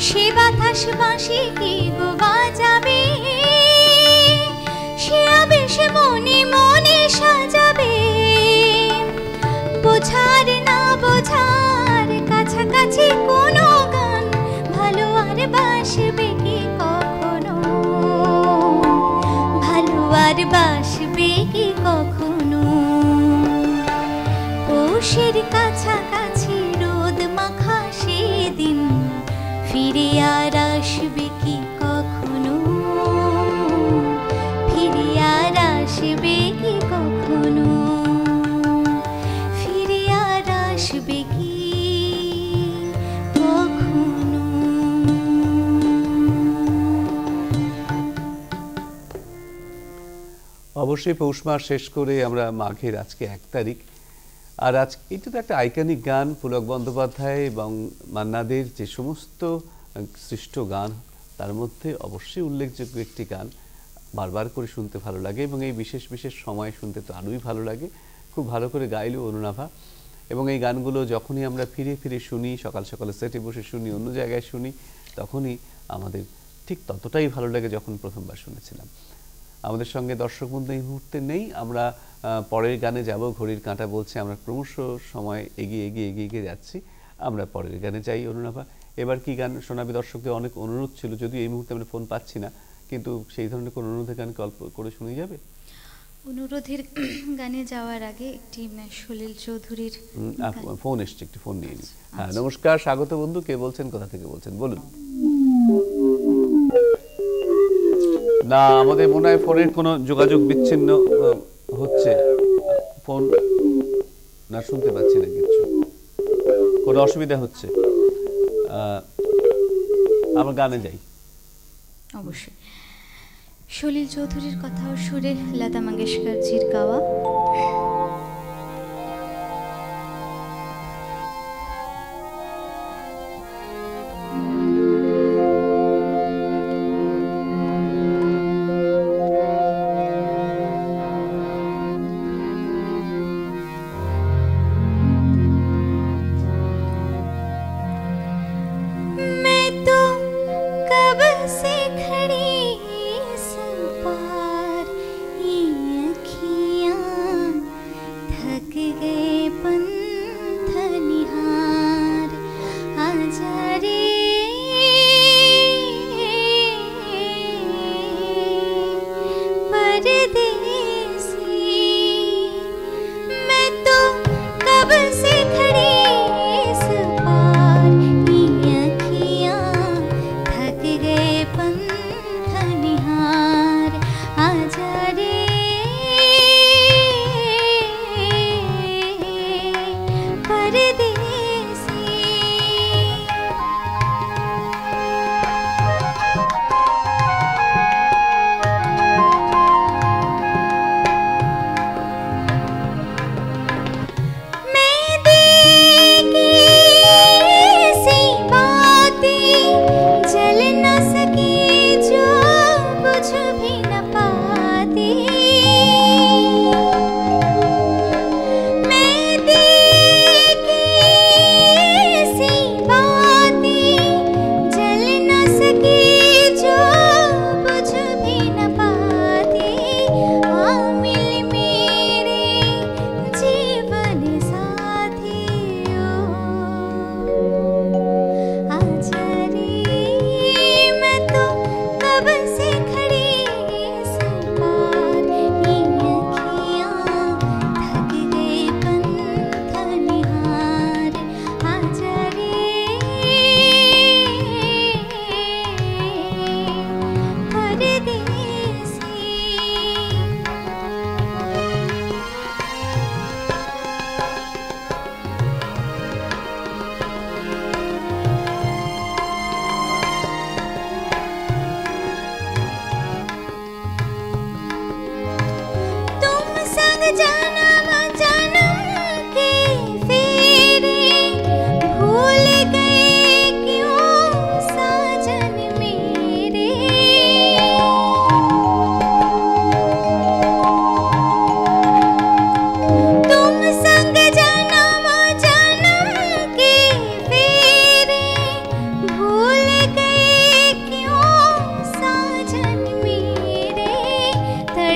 G: সে বাতাস বাঁশি কি গো বাজাবে সে আবেশ মনে মনে সাজাবে বোঝার না বোঝার কাছাকাছি কোনো গান ভালো আর বাসবে কি কখনো ভালো আর বাসবে কি কখনো পৌষের কাছাকাছি রোদ মাখা সেদিন ফিরে আর আসবে কি কখনো ফিরে আর আসবে কি কখনো ফিরে আর আসবে কি কখনো।
F: অবশ্যই পৌষ মাস শেষ করে আমরা মাঘের আজকে 1 তারিখ, আর আজ এটা তো একটা আইকনিক গান। পুলক বন্দ্যোপাধ্যায় এবং মান্নাদের যে সমস্ত সৃষ্ট গান তার মধ্যে অবশ্যই উল্লেখযোগ্য একটি গান, বারবার করে শুনতে ভালো লাগে এবং এই বিশেষ বিশেষ সময় শুনতে তো আরোই ভালো লাগে। খুব ভালো করে গাইলো অনুনাভা, এবং এই গানগুলো যখনই আমরা ফিরে ফিরে শুনি, সকাল সকালে সেটে বসে শুনি, অন্য জায়গায় শুনি, তখনই আমাদের ঠিক ততটাই ভালো লাগে যখন প্রথমবার শুনেছিলাম। আমাদের সঙ্গে দর্শক বন্ধু এই মুহূর্তে নেই, আমরা পরের গানে যাব। ঘড়ির কাঁটা বলছে আমরা ক্রমশ সময় এগিয়ে এগিয়ে এগিয়ে এগিয়ে যাচ্ছি, আমরা পরের গানে যাই। অনুনাভা, এবার কি গান শোনাবে? দর্শকদের অনেক অনুরোধ ছিল, যদিও এই মুহূর্তে আমরা ফোন পাচ্ছি না, কিন্তু সেই ধরনের কোনো অনুরোধের গান গল্প করে শুনে যাবে?
H: অনুরোধের গানে যাওয়ার আগে একটি সলিল চৌধুরীর
F: ফোন এসছে, একটি ফোন নিয়ে নিই। হ্যাঁ, নমস্কার, স্বাগত বন্ধু, কে বলছেন, কোথা থেকে বলছেন, বলুন। না, আমাদের মনে হয় ফোনের কোনো যোগাযোগ বিচ্ছিন্ন হচ্ছে, ফোন না শুনতে পাচ্ছি না, কিছু কোনো অসুবিধা হচ্ছে। আমরা গানে যাই।
H: অবশ্যই সলিল চৌধুরীর কথা ও সুরে লতা মঙ্গেশকরজির গাওয়া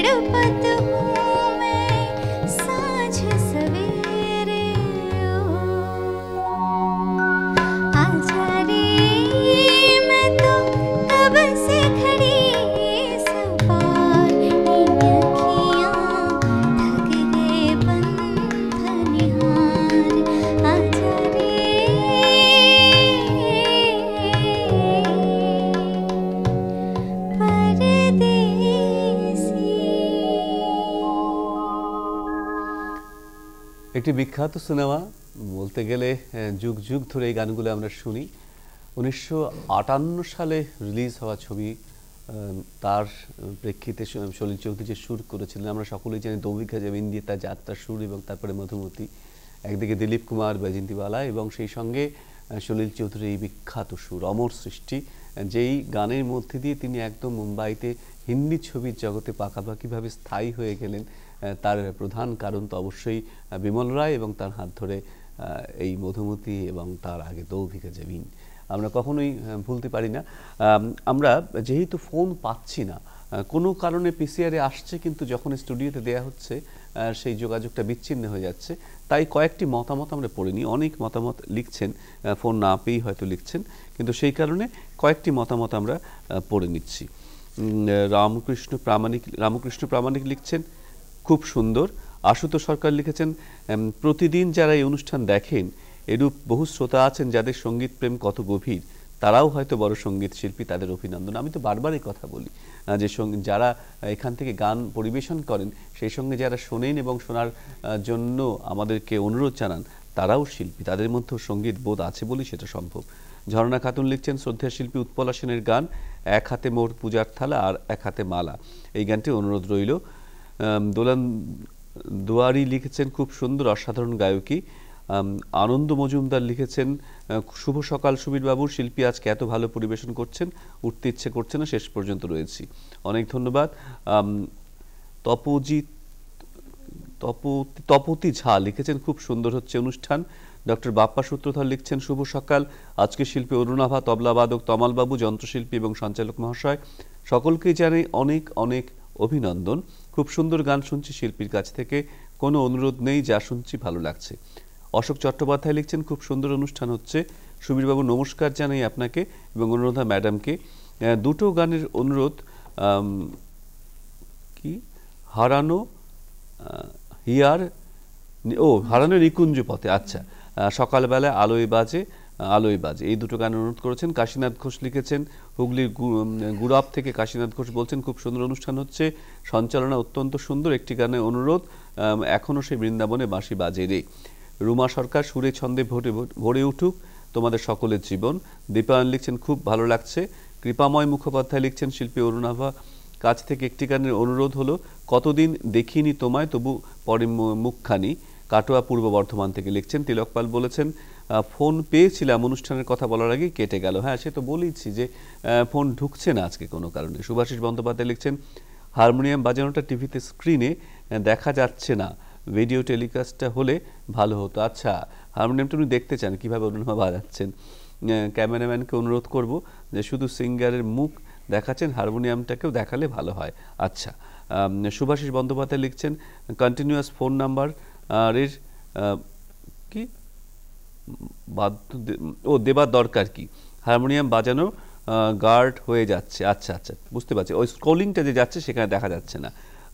G: तड़पत हूँ मैं साँझ सवेरे आजा रे मैं तो कब से खड़ी सवार अखियाँ थक गए बंधनिहार आजा रे
F: একটি বিখ্যাত সিনেমা বলতে গেলে যুগ যুগ ধরে এই গানগুলো আমরা শুনি 1958 সালে রিলিজ হওয়া ছবি তার প্রেক্ষিতে সলিল চৌধুরী যে সুর করেছিলেন আমরা সকলেই জানি দৌভিকা জমিন দিয়ে তার যাত্রা সুর এবং তারপরে মধুমতি একদিকে দিলীপ কুমার বৈজয়ন্তীওয়ালা এবং সেই সঙ্গে সলিল চৌধুরীর এই বিখ্যাত সুর অমর সৃষ্টি যেই গানের মধ্যে দিয়ে তিনি একদম মুম্বাইতে হিন্দি ছবির জগতে পাকাপাকিভাবে স্থায়ী হয়ে গেলেন তার প্রধান কারণ তো অবশ্যই বিমল রায় এবং তার হাত ধরে এই মধুমতি এবং তার আগে দৌভিকা জমিন আমরা কখনোই ভুলতে পারি না আমরা যেহেতু ফোন পাচ্ছি না কোনো কারণে পিসিআরে আসছে কিন্তু যখন স্টুডিওতে দেয়া হচ্ছে সেই যোগাযোগটা বিচ্ছিন্ন হয়ে যাচ্ছে তাই কয়েকটি মতামত আমরা পড়িনি অনেক মতামত লিখছেন ফোন না পেয়েই হয়তো লিখছেন কিন্তু সেই কারণে কয়েকটি মতামত আমরা পড়ে নিচ্ছি রামকৃষ্ণ প্রামাণিক লিখছেন খুব সুন্দর আশুতোষ সরকার লিখেছেন প্রতিদিন যারা এই অনুষ্ঠান দেখেন এরূপ বহু শ্রোতা আছেন যাদের সঙ্গীত প্রেম কত গভীর তারাও হয়তো বড় সঙ্গীত শিল্পী তাদের অভিনন্দন আমি তো বারবার এই কথা বলি যে যারা এখান থেকে গান পরিবেশন করেন সেই সঙ্গে যারা শোনেন এবং শোনার জন্য আমাদেরকে অনুরোধ জানান তারাও শিল্পী তাদের মধ্যেও সঙ্গীত বোধ আছে বলেই সেটা সম্ভব ঝর্ণা খাতুন লিখছেন শ্রদ্ধা শিল্পী উৎপলা সেনের গান এক হাতে মোর পূজার থালা আর এক হাতে মালা এই গানটি অনুরোধ রইল দোলান দুয়ারি লিখেছেন খুব সুন্দর অসাধারণ গায়কী আনন্দ মজুমদার লিখেছেন শুভ সকাল সুবীর বাবুর শিল্পী আজকে এত ভালো পরিবেশন করছেন উঠতে ইচ্ছে করছে না শেষ পর্যন্ত রয়েছি অনেক ধন্যবাদ তপতি ঝা লিখেছেন খুব সুন্দর হচ্ছে অনুষ্ঠান ডক্টর বাপ্পা সূত্রধর লিখছেন শুভ সকাল আজকে শিল্পী অরুণাভা তবলাবাদক তমালবাবু যন্ত্রশিল্পী এবং সঞ্চালক মহাশয় সকলকেই জানাই অনেক অনেক অভিনন্দন খুব সুন্দর গান শুনছি শিল্পীর কাছ থেকে কোনো অনুরোধ নেই যা শুনছি ভালো লাগছে অশোক চট্টোপাধ্যায় লিখছেন খুব সুন্দর অনুষ্ঠান হচ্ছে সুবীরবাবু নমস্কার জানাই আপনাকে এবং অনুরোধা ম্যাডামকে দুটো গানের অনুরোধ কি হারানো হারানো নিকুঞ্জ পথে আচ্ছা সকালবেলা আলোয় বাজে এই দুটো গান অনুরোধ করেছেন কাশীনাথ ঘোষ লিখেছেন হুগলির গুড়াব থেকে কাশীনাথ ঘোষ বলছেন খুব সুন্দর অনুষ্ঠান হচ্ছে সঞ্চালনা অত্যন্ত সুন্দর একটি গানের অনুরোধ এখনো সেই বৃন্দাবনে বাঁশি বাজে রে রুমা সরকার সুরে ছন্দে ভরে উঠুক তোমাদের সকলের জীবন দীপায়ন লিখছেন খুব ভালো লাগছে কৃপাময় মুখোপাধ্যায় লিখছেন শিল্পী অরুণাভা কাছ থেকে একটি গানের অনুরোধ হলো কতদিন দেখিনি তোমায় তবু পরে মুখখানি কাটোয়া পূর্ব বর্ধমান থেকে লিখছেন তিলকপাল বলেছেন ফোন পেয়েছিলাম অনুষ্ঠানের কথা বলার আগেই কেটে গেল হ্যাঁ সে তো বলেইছি যে ফোন ঢুকছে না আজকে কোনো কারণে সুভাষিস বন্দ্যোপাধ্যায় লিখছেন হারমোনিয়াম বাজানোটা টিভিতে স্ক্রিনে দেখা যাচ্ছে না ভিডিও টেলিকাস্টটা হলে ভালো হতো আচ্ছা হারমোনিয়ামটা উনি দেখতে চান কীভাবে অরুণাভা বাজাচ্ছেন ক্যামেরাম্যানকে অনুরোধ করব যে শুধু সিঙ্গারের মুখ দেখাচ্ছেন হারমোনিয়ামটাকেও দেখালে ভালো হয় আচ্ছা সুভাষিস বন্দ্যোপাধ্যায় লিখছেন কন্টিনিউয়াস ফোন নাম্বার এর কি দেবার দরকার কি হারমোনিয়াম বাজানো গার্ড হয়ে যাচ্ছে আচ্ছা আচ্ছা বুঝতে পারছি ওই স্ক্রোলিংটা যে যাচ্ছে সেখানে দেখা যাচ্ছে না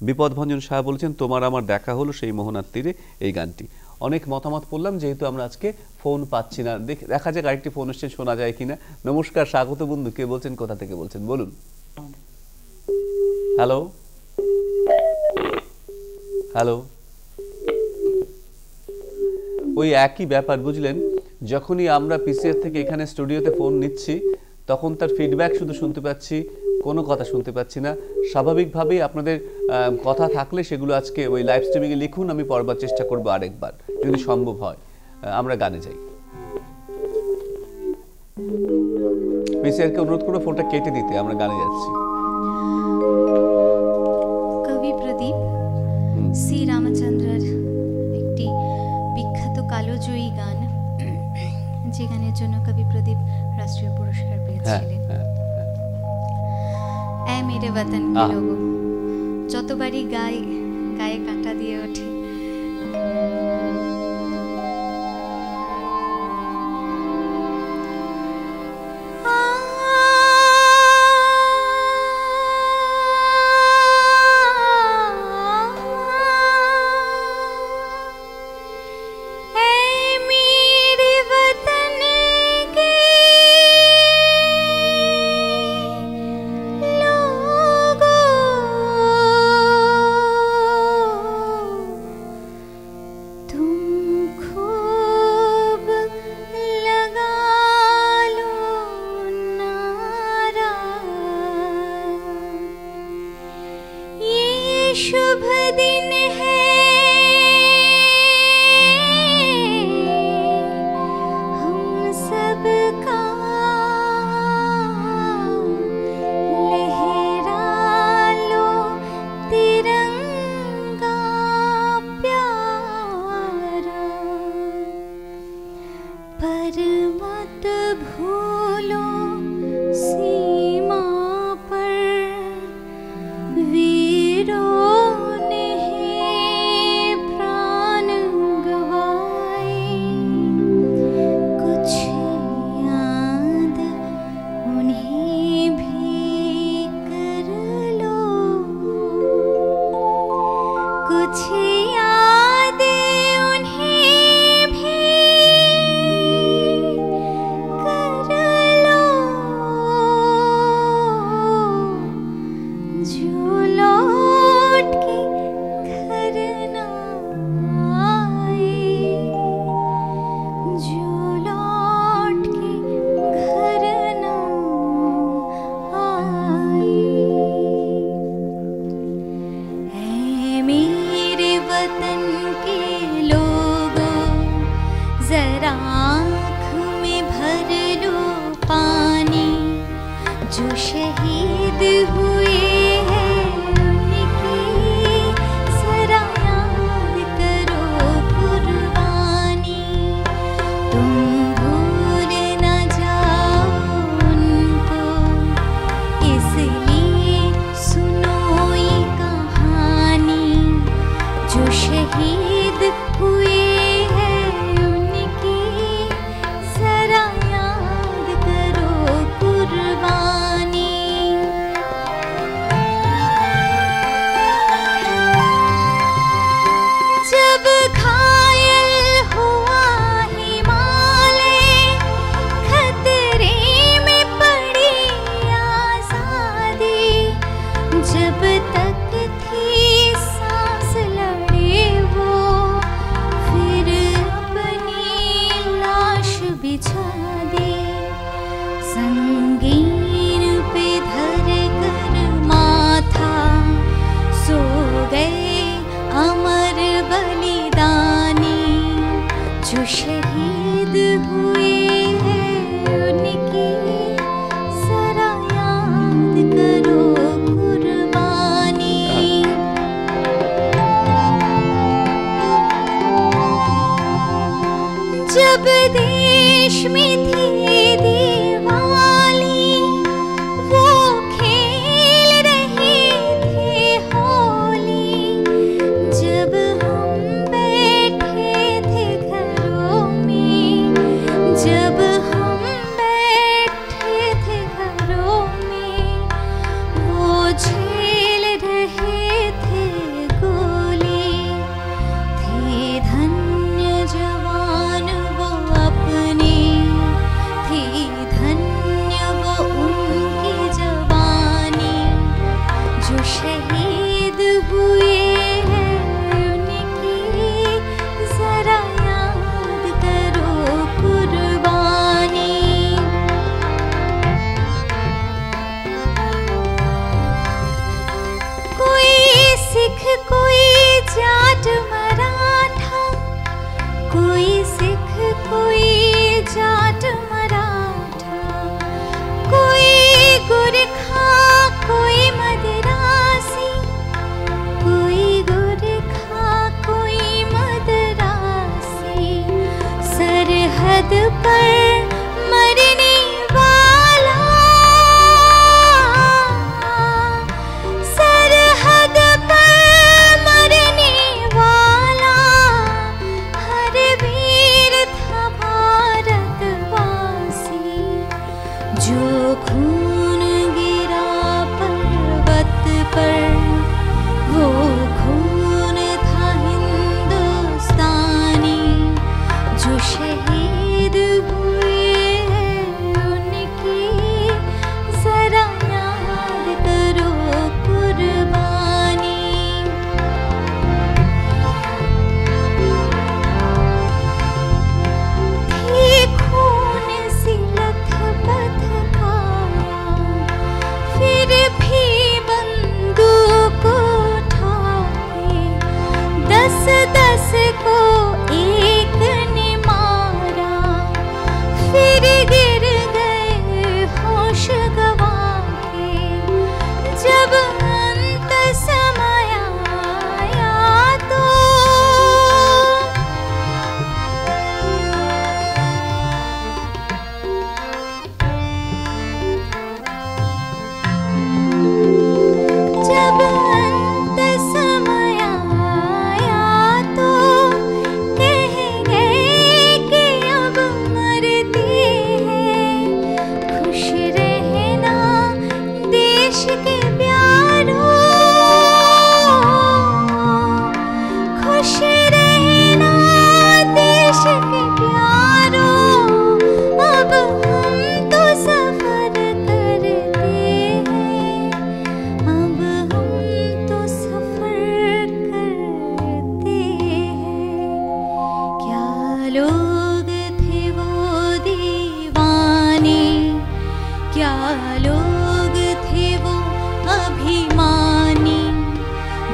F: বিপদ ভঞ্জন সাহা বলেছেন তোমার আমার দেখা হলো সেই মোহনার তীরে এই গানটি অনেক মতামত পড়লাম যেহেতু আমরা আজকে ফোন পাচ্ছি না দেখা যাক আরেকটি ফোন এসছে শোনা যায় কিনা নমস্কার স্বাগত বন্ধু কে বলছেন কোথা থেকে বলছেন বলুন হ্যালো হ্যালো ওই একই ব্যাপার বুঝলেন যখনই আমরা পিসিআর থেকে এখানে স্টুডিওতে ফোন নিচ্ছি তখন তার ফিডব্যাক শুধু শুনতে পাচ্ছি কোনো কথা শুনতে পাচ্ছি না স্বাভাবিকভাবেই আপনাদের কথা থাকলে সেগুলো আজকে ওই লাইভ স্ট্রিমিংয়ে লিখুন আমি পড়বার চেষ্টা করব আরেকবার যদি সম্ভব হয় আমরা গানে যাই পিসিআরকে অনুরোধ করব ফোনটা কেটে দিতে আমরা গানে যাচ্ছি
H: কবি প্রদীপ সি রামচন্দ্রের একটি বিখ্যাত কালোজয়ী গান যে গানের জন্য কবি প্রদীপ রাষ্ট্রীয় পুরস্কার পেয়েছিলেন এ মেরে वतन के लोगों যত কতবারই গায়ে কাঁটা দিয়ে ওঠে।
G: शुभ दिन है हम सबका, लहरा लो तिरंगा प्यारा, पर मत भूलो सीमा पर जो शहीद हुए हैं उनकी जरा याद करो कुर्बानी, तुम भूल न जाओ उनको, इसलिए सुनो ये कहानी। जो शहीद हुए संगीन पे धर कर माथा, सो गए अमर बलिदानी। जो शहीद हुए हैं उनकी जरा याद करो कुर्बानी। जब देश में थी दिवाली, वो खेल रहे थे होली। जब हम बैठे थे घरों में, जब हम बैठे थे घरों में, वो झेल रहे थे गोली। थे धन्य जवान वो अपने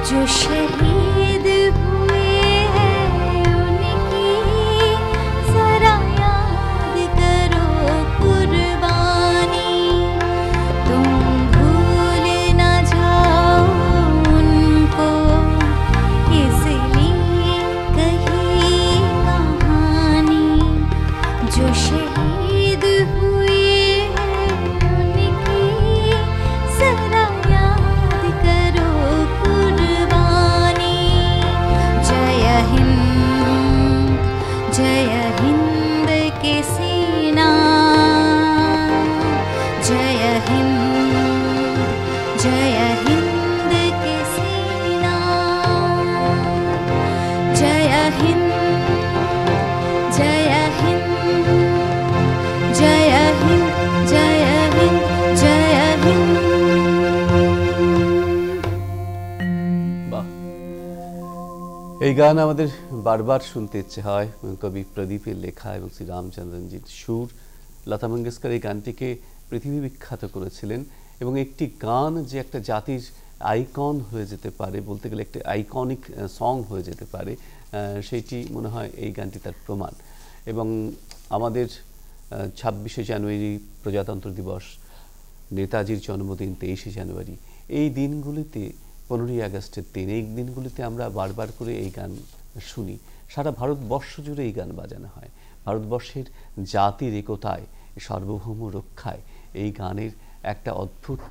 G: जो शहीद हुए हैं उनकी जरा याद करो कुर्बानी, तुम भूल ना जाओ उनको इसलिए कही कहानी, जो शहीद हुए हैं उनकी जरा याद करो कुर्बानी। जय हिंद के सेना, जय हिंद के सेना, जय हिंद जय हिंद जय हिंद जय हिंद जय हिंद।
F: বাহ, এই গান আমাদের বারবার শুনতে ইচ্ছে হয়। কবি প্রদীপের লেখা এবং শ্রী রামচন্দ্রনজির সুর। লতা মঙ্গেশকর এই গানটিকে পৃথিবী বিখ্যাত করেছিলেন এবং একটি গান যে একটা জাতির আইকন হয়ে যেতে পারে, বলতে গেলে একটি আইকনিক সং হয়ে যেতে পারে, সেইটি মনে হয় এই গানটি তার প্রমাণ। এবং আমাদের 26শে জানুয়ারি প্রজাতন্ত্র দিবস, নেতাজির জন্মদিন 23শে জানুয়ারি, এই দিনগুলিতে 15ই আগস্টের দিন, এই দিনগুলিতে আমরা বারবার করে এই গান শুনি। সারা ভারতবর্ষ জুড়ে এই গান বাজানো হয়। ভারতবর্ষের জাতির একতায়, সার্বভৌম রক্ষায় এই গানের একটা অদ্ভুত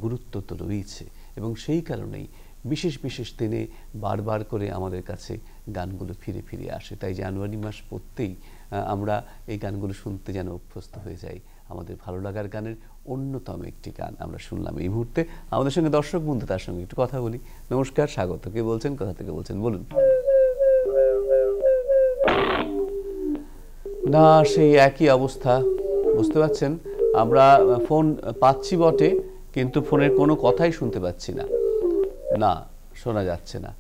F: গুরুত্ব তো রয়েছে এবং সেই কারণেই বিশেষ বিশেষ দিনে বারবার করে আমাদের কাছে গানগুলো ফিরে ফিরে আসে। তাই জানুয়ারি মাস পড়তেই আমরা এই গানগুলো শুনতে যেন অভ্যস্ত হয়ে যাই। আমাদের ভালো লাগার গানের অন্যতম একটি গান আমরা শুনলাম এই মুহূর্তে। আমাদের সঙ্গে দর্শক বন্ধু, তার সঙ্গে একটু কথা বলি। নমস্কার, স্বাগত। কে বলছেন, কোথা থেকে বলছেন, বলুন। না, সেই একই অবস্থা, বুঝতে পারছেন। আমরা ফোন পাচ্ছি বটে, কিন্তু ফোনের কোনো কথাই শুনতে পাচ্ছি না, না শোনা যাচ্ছে না।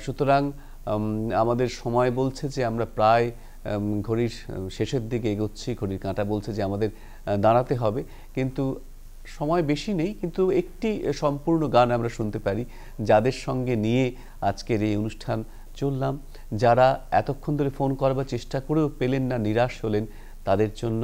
F: সুতরাং আমাদের সময় বলছে যে আমরা প্রায় ঘড়ির শেষের দিকে এগোচ্ছি, ঘড়ির কাঁটা বলছে যে আমাদের দাঁড়াতে হবে, কিন্তু সময় বেশি নেই। কিন্তু একটি সম্পূর্ণ গান আমরা শুনতে পারি, যাদের সঙ্গে নিয়ে আজকের এই অনুষ্ঠান চললাম, যারা এতক্ষণ ধরে ফোন করবার চেষ্টা করেও পেলেন না, নিরাশ হলেন, তাদের জন্য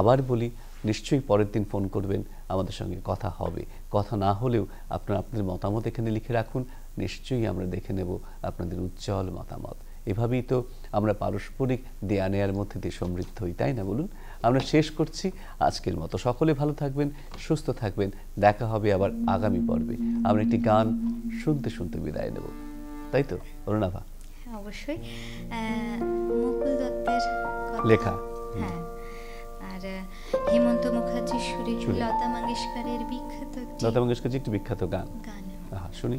F: আবার বলি, নিশ্চয়ই পরের দিন ফোন করবেন, আমাদের সঙ্গে কথা হবে। কথা না হলেও আপনারা আপনাদের মতামত এখানে লিখে রাখুন, নিশ্চয়ই আমরা দেখে নেব আপনাদের উজ্জ্বল মতামত। এভাবেই তো আমরা পারস্পরিক দেয়া নেয়ার মধ্যে দিয়ে সমৃদ্ধ হই, তাই না বলুন? আমরা শেষ করছি আজকের মতো। সকলে ভালো থাকবেন, সুস্থ থাকবেন। দেখা হবে আবার আগামী পর্বে। আমরা একটি গান শুনতে শুনতে বিদায় নেব, তাই তো অরুণাভা?
H: অবশ্যই, মুকুল দত্তের
F: লেখা।
H: হ্যাঁ, আর হেমন্ত মুখার্জির সুরে লতা মঙ্গেশকরের বিখ্যাত,
F: লতা মঙ্গেশকরের একটি বিখ্যাত গান শুনি।